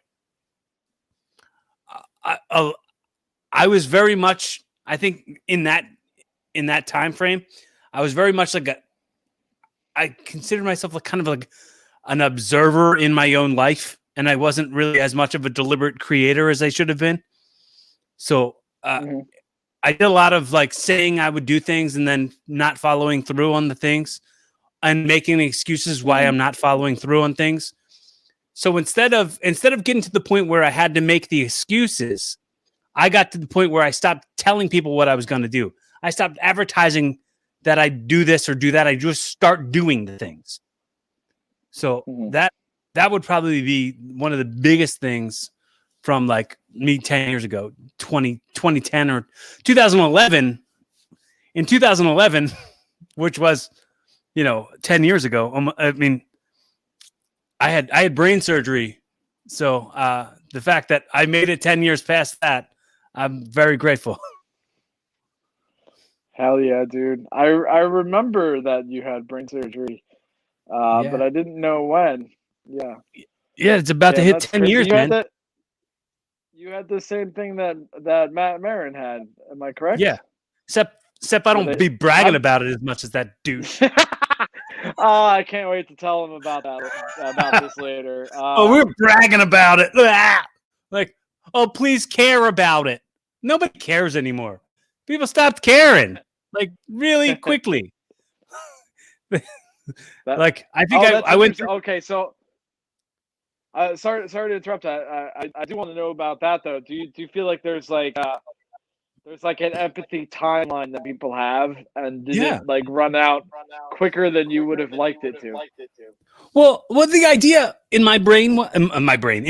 I was very much. I think in that time frame, I was very much like I considered myself like kind of like an observer in my own life, and I wasn't really as much of a deliberate creator as I should have been. So I did a lot of like saying I would do things and then not following through on the things and making excuses why I'm not following through on things. So instead of getting to the point where I had to make the excuses, I got to the point where I stopped telling people what I was going to do. I stopped advertising that I do this or do that. I just start doing the things. So that would probably be one of the biggest things from like me 10 years ago, 2010 or 2011. In 2011, which was, 10 years ago. I mean, I had brain surgery. So the fact that I made it 10 years past that, I'm very grateful. Hell yeah, dude. I remember that you had brain surgery, but I didn't know when. Yeah. Yeah, it's about to hit 10 crazy. years, man. You had the same thing that Matt Marin had. Am I correct? Yeah. Except I don't be bragging about it as much as that dude. Oh, I can't wait to tell him about this later. We're bragging about it. Like, oh, please care about it. Nobody cares anymore. People stopped caring, like really quickly. Like, I think I went through. Okay, so sorry to interrupt. I do want to know about that though. Do you feel like there's like an empathy timeline that people have, and did it like run out quicker than you would have liked it to? Well, the idea in my brain, in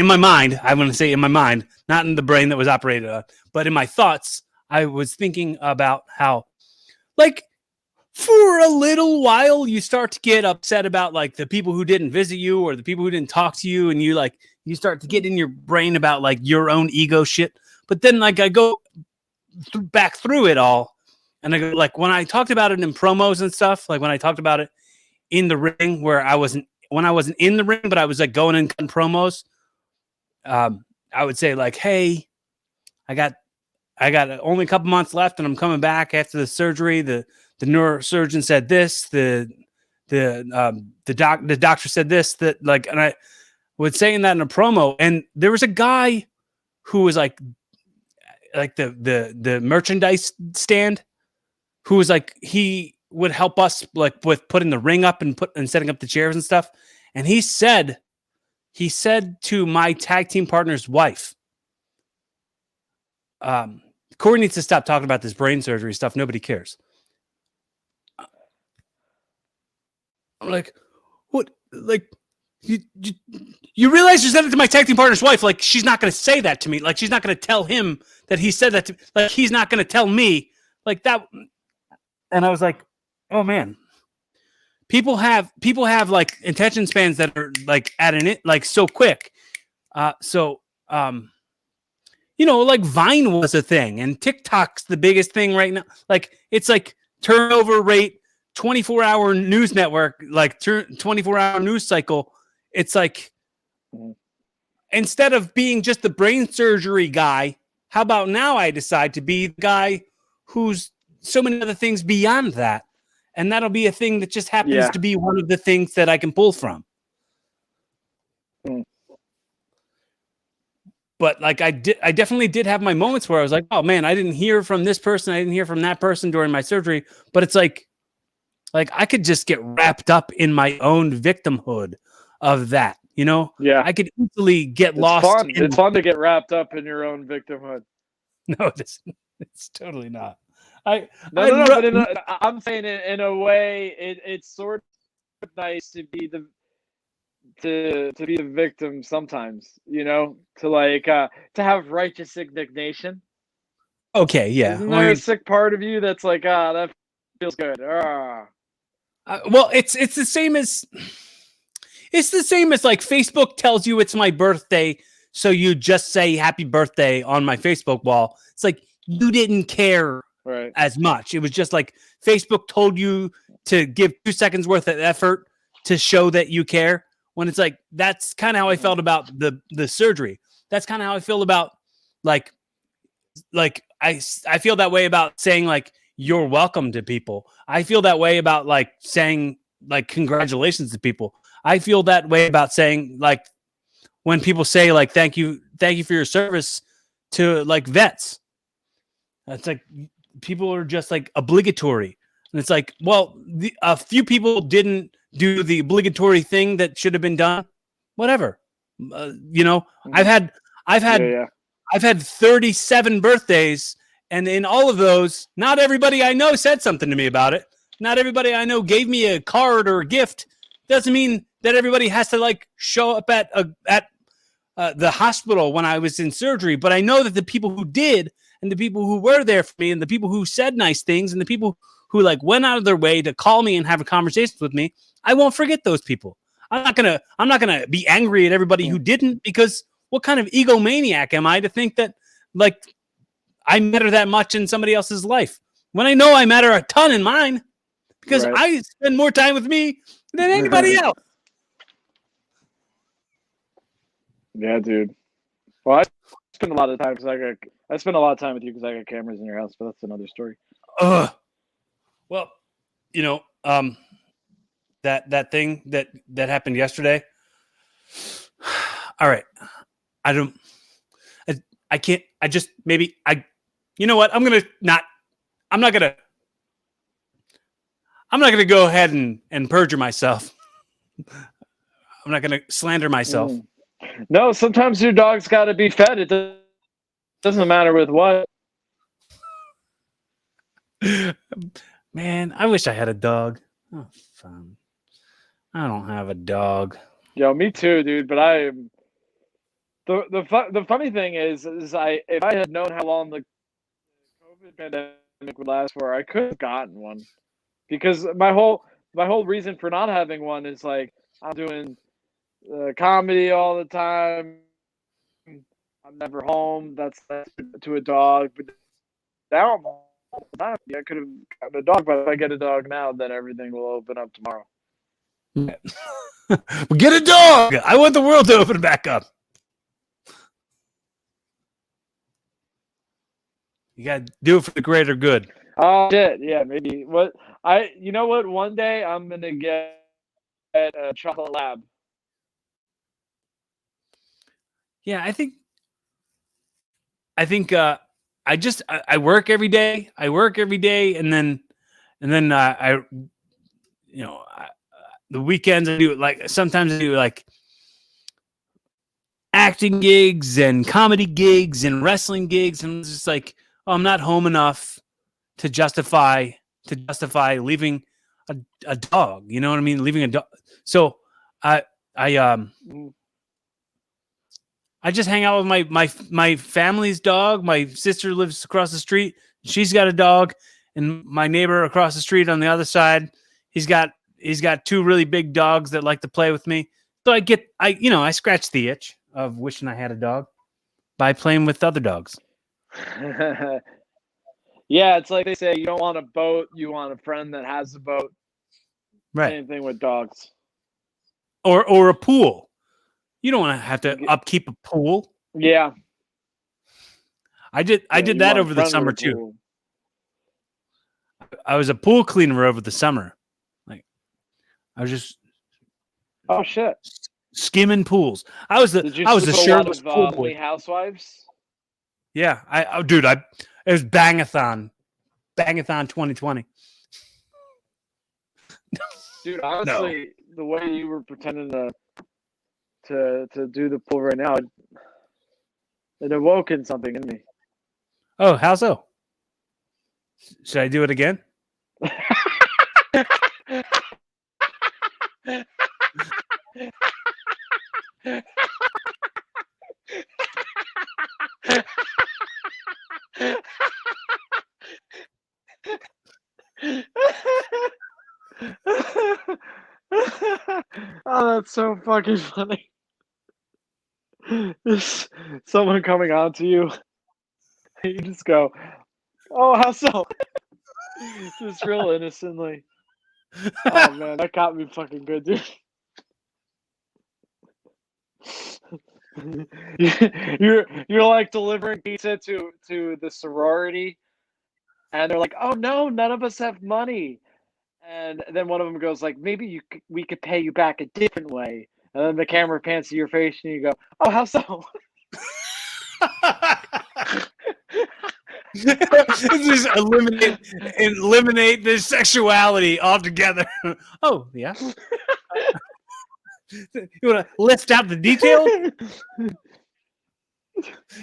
my mind, I want to say in my mind, not in the brain that was operated on, but in my thoughts, I was thinking about how, like, for a little while, you start to get upset about like the people who didn't visit you or the people who didn't talk to you, and you start to get in your brain about like your own ego shit. But then, like, I go back through it all, and I go like when I talked about it in promos and stuff, like when I talked about it in the ring, where I wasn't in the ring, but I was like going in promos. I would say like, "Hey, I got only a couple months left, and I'm coming back after the surgery. The neurosurgeon said this. The doctor said this. That like, and I was saying that in a promo, and there was a guy who was like the merchandise stand, who was like he would help us like with putting the ring up and setting up the chairs and stuff. And he said to my tag team partner's wife, Corey needs to stop talking about this brain surgery stuff. Nobody cares. I'm like, what? Like, you realize you said it to my tag team partner's wife? Like, she's not going to say that to me. Like, she's not going to tell him that he said that to. Like, he's not going to tell me like that. And I was like, oh man, people have like attention spans that are like like so quick. Like Vine was a thing, and TikTok's the biggest thing right now. Like, it's like turnover rate, 24-hour news network, like 24-hour news cycle. It's like, instead of being just the brain surgery guy, how about now I decide to be the guy who's so many other things beyond that? And that'll be a thing that just happens to be one of the things that I can pull from. but like I definitely did have my moments where I was like, oh man, I didn't hear from this person, I didn't hear from that person during my surgery. But it's like I could just get wrapped up in my own victimhood of that, you know? Yeah. I could easily get It's lost fun. in It's fun to get wrapped up in your own victimhood. no, it's totally not. No. But I'm saying it in a way. It's sort of nice to be the victim sometimes. You know, to have righteous indignation. okay, yeah. Isn't Well, I there a mean, sick part of you that's like, that feels good? well, it's the same as like Facebook tells you it's my birthday, so you just say happy birthday on my Facebook wall. It's like you didn't care Right. as much. It was just like Facebook told you to give 2 seconds worth of effort to show that you care. When it's like that's kind of how I felt about the surgery. That's kind of how I feel about like I feel that way about saying like you're welcome to people. I feel that way about like saying like congratulations to people. I feel that way about saying like when people say like thank you for your service to like vets. It's like people are just like obligatory. And it's like, well, a few people didn't do the obligatory thing that should have been done. Whatever. You know, Mm-hmm. I've had Yeah. I've had 37 birthdays, and in all of those, not everybody I know said something to me about it. Not everybody I know gave me a card or a gift. Doesn't mean that everybody has to like show up at the hospital when I was in surgery. But I know that the people who did, and the people who were there for me, and the people who said nice things, and the people who like went out of their way to call me and have a conversation with me, I won't forget those people. I'm not gonna be angry at everybody who didn't, because what kind of egomaniac am I to think that like I matter that much in somebody else's life when I know I matter a ton in mine, because Right. I spend more time with me than anybody else. Yeah, dude. Well, I spend a lot of time because I spend a lot of time with you because I got cameras in your house, but that's another story. Well, you know, that thing that happened yesterday. All right, I can't. I just maybe I. You know what? I'm not gonna go ahead and perjure myself. I'm not gonna slander myself. No, sometimes your dog's got to be fed. It doesn't matter with what. Man, I wish I had a dog. Oh, fun. I don't have a dog. Yo, me too, dude. But the funny thing is if I had known how long the COVID pandemic would last for, I could have gotten one. Because my whole reason for not having one is like I'm doing comedy all the time. I'm never home. That's to a dog. But now I'm all the time. Yeah, I could have gotten a dog, but if I get a dog now, then everything will open up tomorrow. Well, get a dog. I want the world to open back up. You got to do it for the greater good. Oh shit! Yeah, maybe. You know what? One day I'm gonna get a chocolate lab. Yeah, I think I work every day. And then I the weekends I do like sometimes I do like acting gigs and comedy gigs and wrestling gigs, and it's just like, oh, I'm not home enough to justify leaving a dog. You know what I mean? Leaving a dog. So I just hang out with my family's dog. My sister lives across the street. She's got a dog, and my neighbor across the street on the other side, he's got 2 really big dogs that like to play with me. So I scratch the itch of wishing I had a dog by playing with other dogs. Yeah, it's like they say, you don't want a boat, you want a friend that has a boat. Right. Same thing with dogs. Or a pool. You don't want to have to upkeep a pool. Yeah. I did that over the summer too. I was a pool cleaner over the summer. Like I was just oh shit. skimming pools. I was Did you the sleep with a lot shirtless of pool Family boy. Housewives? Yeah, dude, it was Bangathon 2020. Dude, No. honestly, the way you were pretending to do the pool right now, it awoken something in me. Oh, how so? Should I do it again? Oh, that's so fucking funny. There's someone coming on to you. You just go, "Oh, how so?" Just real innocently. Oh man, that got me fucking good, dude. You're like delivering pizza to the sorority, and they're like, "Oh no, none of us have money." And then one of them goes like, "Maybe we could pay you back a different way." And then the camera pans to your face, and you go, "Oh, how so?" Just eliminate the sexuality altogether. Oh yeah. You want to lift out the details?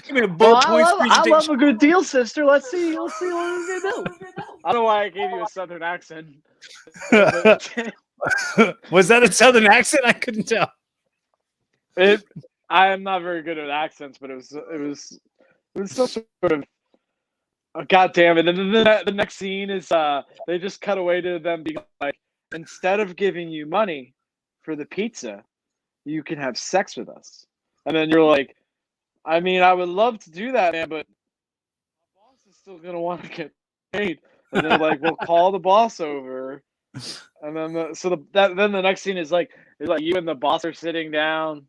Give me a Well, bullet points I love presentation. a good deal, sister. Let's see what we're gonna do. I don't know why I gave you a southern accent, but Was that a southern accent? I couldn't tell. I am not very good at accents, but it was some sort of. Oh, God damn it! And then the next scene is they just cut away to them being like, instead of giving you money for the pizza, you can have sex with us. And then you're like, I mean, I would love to do that, man, but my boss is still gonna want to get paid. And they're like, we'll call the boss over. And then then the next scene is like you and the boss are sitting down,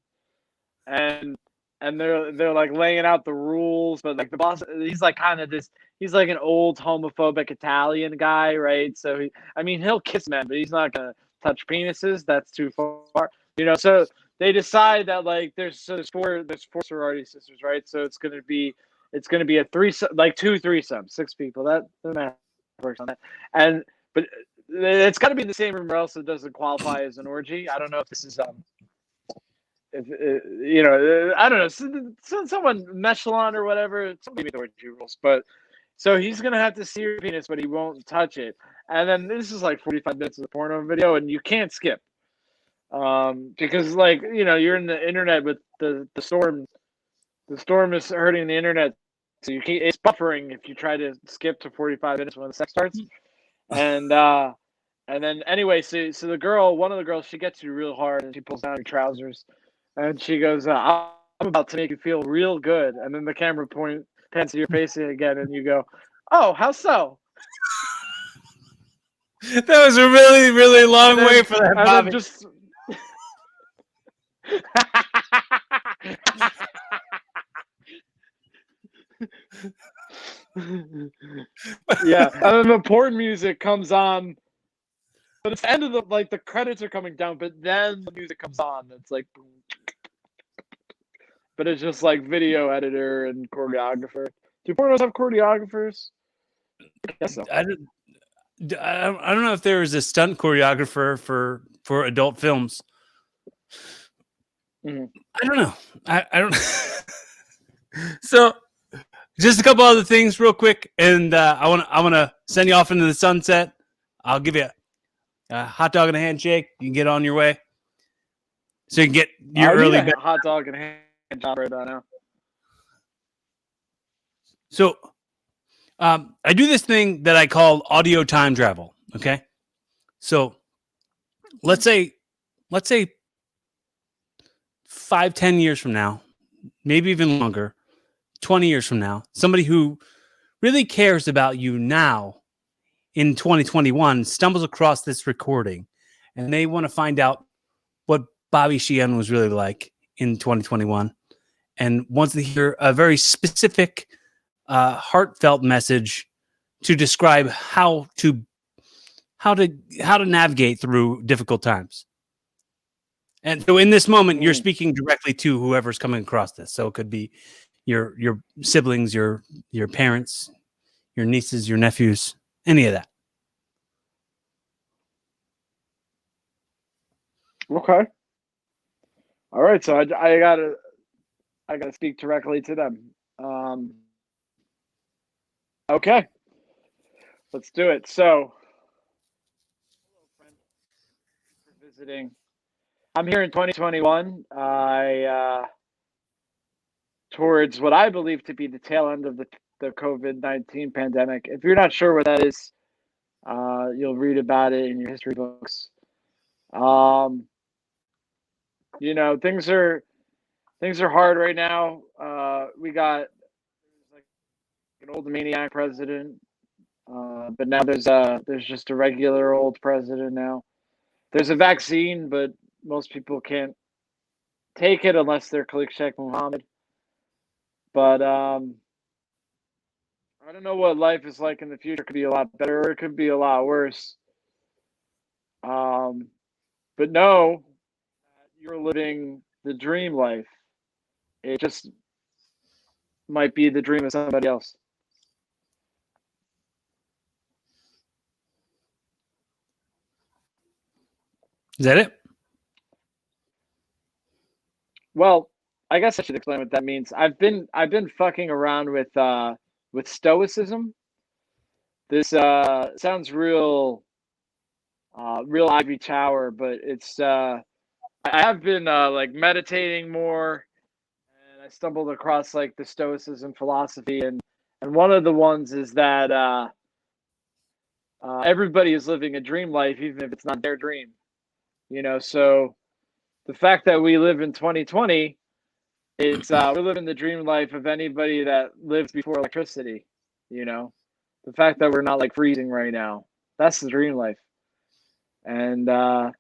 and they're like laying out the rules, but like the boss, he's like kind of this. He's like an old homophobic Italian guy, right? So I mean, he'll kiss men, but he's not gonna touch penises. That's too far, you know. So they decide that like there's four sorority sisters, right? So it's gonna be a threesome, like two threesomes, six people. That the math works on that, and but it's got to be in the same room, or else it doesn't qualify as an orgy. I don't know if this is if you know, I don't know, someone Mechelon or whatever, somebody made the orgy rules, but so he's gonna have to see your penis, but he won't touch it. And then this is like 45 minutes of the porno video, and you can't skip, because like you know you're in the internet with the storm. The storm is hurting the internet, so you can't. It's buffering if you try to skip to 45 minutes when the sex starts, and then anyway, so the girl, one of the girls, she gets you real hard, and she pulls down your trousers, and she goes, "I'm about to make you feel real good." And then the camera pans to your face again, and you go, "Oh, how so?" That was a really, really long way for that, and Bobby. then just. Yeah, and then the porn music comes on, but it's the end of the credits are coming down, but then the music comes on. It's like, but it's just like video editor and choreographer. Do pornos have choreographers? I guess so. I don't know if there is a stunt choreographer for adult films. Mm-hmm. I don't know. I don't. So, just a couple other things, real quick, and I want to send you off into the sunset. I'll give you a hot dog and a handshake. You can get on your way, so you can get your early bed. Hot dog and hand job right about now. So, I do this thing that I call audio time travel. Okay, so let's say 5-10 years from now, maybe even longer, 20 years from now, somebody who really cares about you now in 2021 stumbles across this recording, and they want to find out what Bobby Sheehan was really like in 2021, and wants to hear a very specific, heartfelt message to describe how to navigate through difficult times. And so in this moment, you're speaking directly to whoever's coming across this. So it could be your siblings, your parents, your nieces, your nephews, any of that. Okay. All right. So I gotta speak directly to them. Okay. Let's do it. So, hello, friend. Thanks for visiting. I'm here in 2021. Towards what I believe to be the tail end of the COVID-19 pandemic. If you're not sure what that is, you'll read about it in your history books. Um, things are hard right now. We got like an old maniac president, but now there's just a regular old president now. There's a vaccine, but most people can't take it unless they're Khalik Sheikh Mohammed. But I don't know what life is like in the future. It could be a lot better, or it could be a lot worse. But know that you're living the dream life. It just might be the dream of somebody else. Is that it? Well, I guess I should explain what that means. I've been fucking around with stoicism. This sounds real Ivy Tower, but it's I have been like meditating more, and I stumbled across like the stoicism philosophy, and one of the ones is that everybody is living a dream life, even if it's not their dream. So the fact that we live in 2020, it's we're living the dream life of anybody that lived before electricity. The fact that we're not like freezing right now, that's the dream life. And so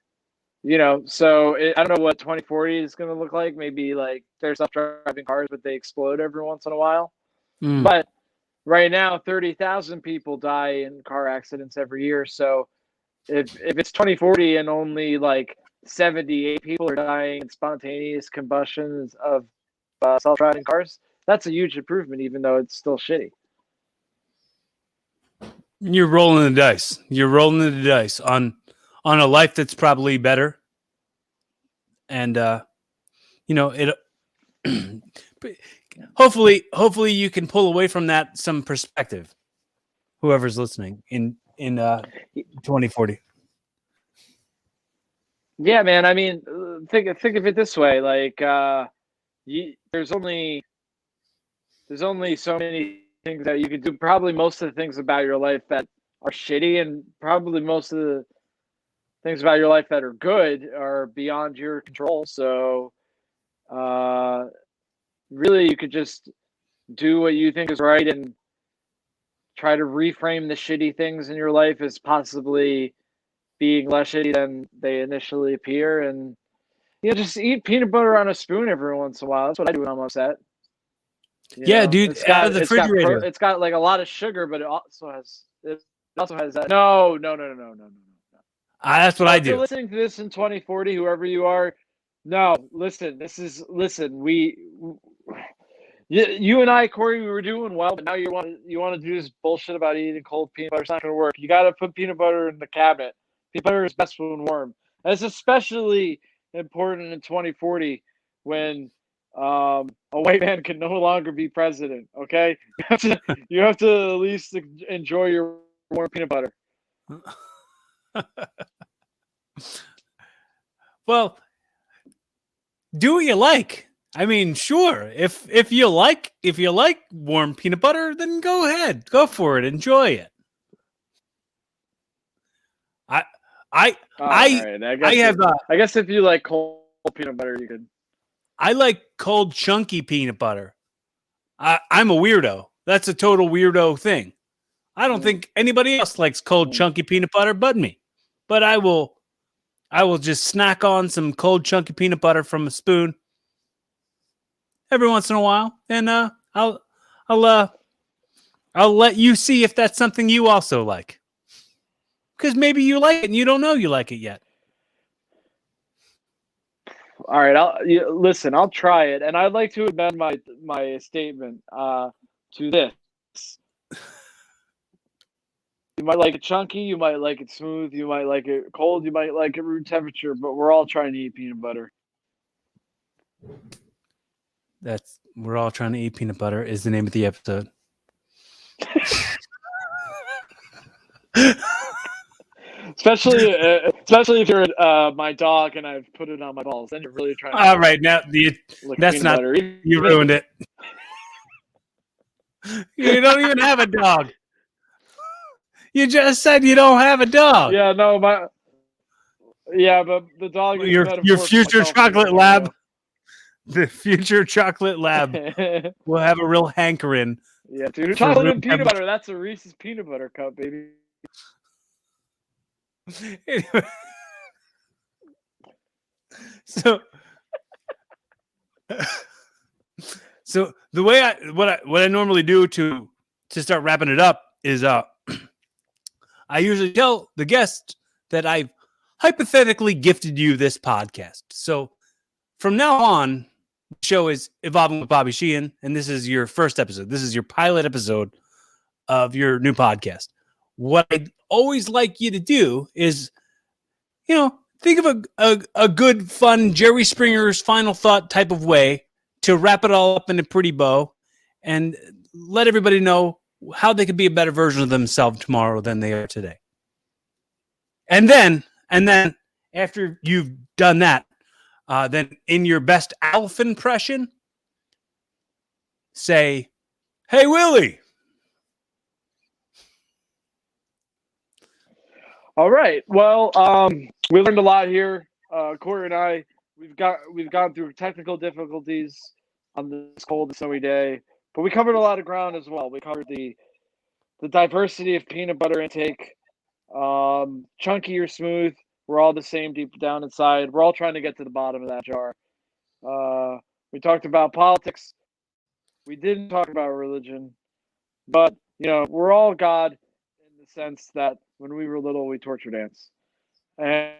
I don't know what 2040 is going to look like. Maybe like they're self-driving cars, but they explode every once in a while. But right now, 30,000 people die in car accidents every year. So if it's 2040 and only like 78 people are dying in spontaneous combustions of self-driving cars, that's a huge improvement, even though it's still shitty. You're rolling the dice. You're rolling the dice on a life that's probably better. And it hopefully you can pull away from that some perspective. Whoever's listening in 2040. Yeah, man. I mean, think of it this way: like, there's only so many things that you can do. Probably most of the things about your life that are shitty, and probably most of the things about your life that are good are beyond your control. So, really, you could just do what you think is right and try to reframe the shitty things in your life as possibly being less shitty than they initially appear, and just eat peanut butter on a spoon every once in a while. That's what I do when I'm upset. Dude, out of the refrigerator. It's got like a lot of sugar, but it also has that. No. That's what I do. If you're listening to this in 2040, whoever you are, no, listen. You and I, Corey, we were doing well, but now you want to do this bullshit about eating cold peanut butter. It's not going to work. You got to put peanut butter in the cabinet. Peanut butter is best when warm. And it's especially important in 2040 when a white man can no longer be president. Okay, you have to at least enjoy your warm peanut butter. Well, do what you like. I mean, sure. If you like warm peanut butter, then go ahead, go for it, enjoy it. I guess if you like cold peanut butter, you could. I like cold chunky peanut butter. I'm a weirdo. That's a total weirdo thing. I don't think anybody else likes cold chunky peanut butter but me. But I will just snack on some cold chunky peanut butter from a spoon every once in a while, and I'll let you see if that's something you also like. Because maybe you like it and you don't know you like it yet. All right, listen. I'll try it, and I'd like to amend my statement to this. You might like it chunky, you might like it smooth, you might like it cold, you might like it room temperature, but we're all trying to eat peanut butter. We're all trying to eat peanut butter is the name of the episode. especially if you're my dog and I've put it on my balls, then you're really trying. All right, now that's not. Butter. You ruined it. You don't even have a dog. You just said you don't have a dog. Yeah, no, but the dog is your future chocolate lab. The future chocolate lab will have a real hankering. Yeah, dude. Chocolate and peanut butter. That's a Reese's peanut butter cup, baby. Anyway. So the way what I normally do to start wrapping it up is I usually tell the guest that I've hypothetically gifted you this podcast. So from now on, the show is Evolving with Bobby Sheehan, and this is your first episode. This is your pilot episode of your new podcast. What I'd always like you to do is, think of a good, fun Jerry Springer's final thought type of way to wrap it all up in a pretty bow and let everybody know how they could be a better version of themselves tomorrow than they are today. And then after you've done that, then in your best Alf impression, say, "Hey, Willie." All right. Well, we learned a lot here. Corey and I, we've gone through technical difficulties on this cold and snowy day, but we covered a lot of ground as well. We covered the diversity of peanut butter intake, chunky or smooth. We're all the same deep down inside. We're all trying to get to the bottom of that jar. We talked about politics. We didn't talk about religion, but we're all God in the sense that when we were little, we tortured ants, and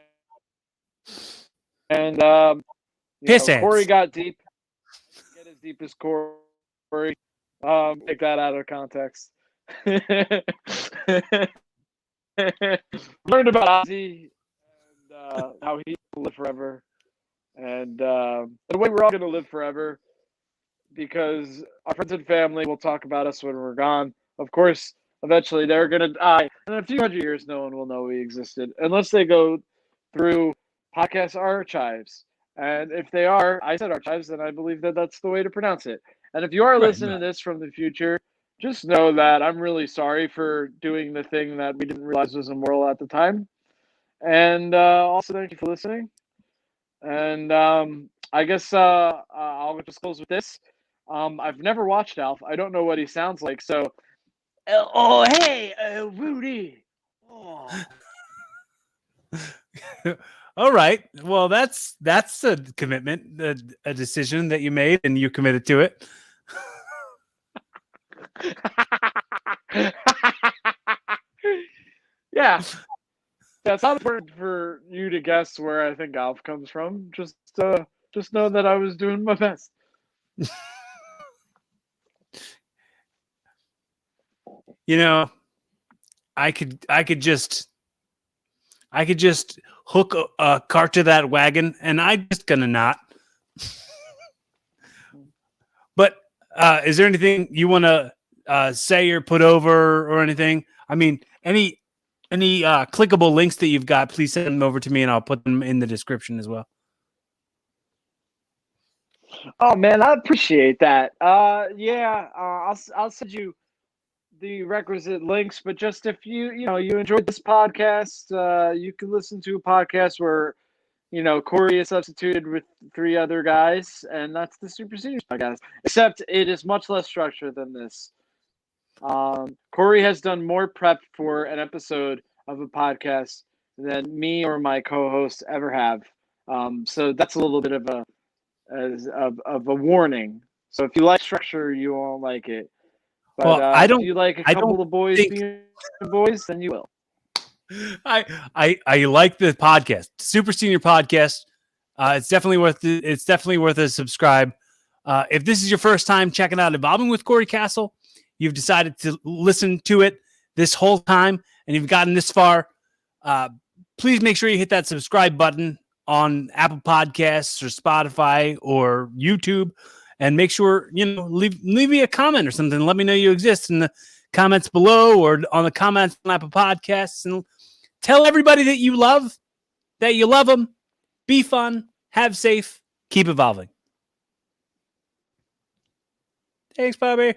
Corey got deep. Get as deep as Corey. Take that out of context. Learned about Ozzy and how he will live forever, and the way we're all going to live forever, because our friends and family will talk about us when we're gone. Of course, eventually they're going to die. In a few hundred years, no one will know we existed unless they go through podcast archives. And if they are, I said archives, then I believe that that's the way to pronounce it. And if you are listening to this from the future, just know that I'm really sorry for doing the thing that we didn't realize was immoral at the time. And also, thank you for listening. And I guess I'll just close with this. I've never watched Alf. I don't know what he sounds like. So, hey, Rudy. Oh. All right. Well, that's a commitment, a decision that you made, and you committed to it. Yeah. It's not important for you to guess where I think Alf comes from. Just know that I was doing my best. I could just hook a cart to that wagon, and I'm just gonna not. But is there anything you want to say or put over or anything? I mean, any clickable links that you've got, please send them over to me, and I'll put them in the description as well. Oh man, I appreciate that. I'll send you the requisite links. But just if you enjoyed this podcast, you can listen to a podcast where Corey is substituted with 3 other guys, and that's the Super Seniors podcast. Except it is much less structured than this. Corey has done more prep for an episode of a podcast than me or my co-hosts ever have. So that's a little bit of a warning. So if you like structure, you won't like it. But well, if you like a couple of boys being boys, then you will. I like the podcast, Super Senior Podcast. It's definitely worth a subscribe. If this is your first time checking out Evolving with Corey Castle, you've decided to listen to it this whole time, and you've gotten this far, please make sure you hit that subscribe button on Apple Podcasts or Spotify or YouTube, and make sure leave me a comment or something. Let me know you exist in the comments below or on the comments on Apple Podcasts, and tell everybody that you love them. Be fun, have safe, keep evolving. Thanks, Bobby.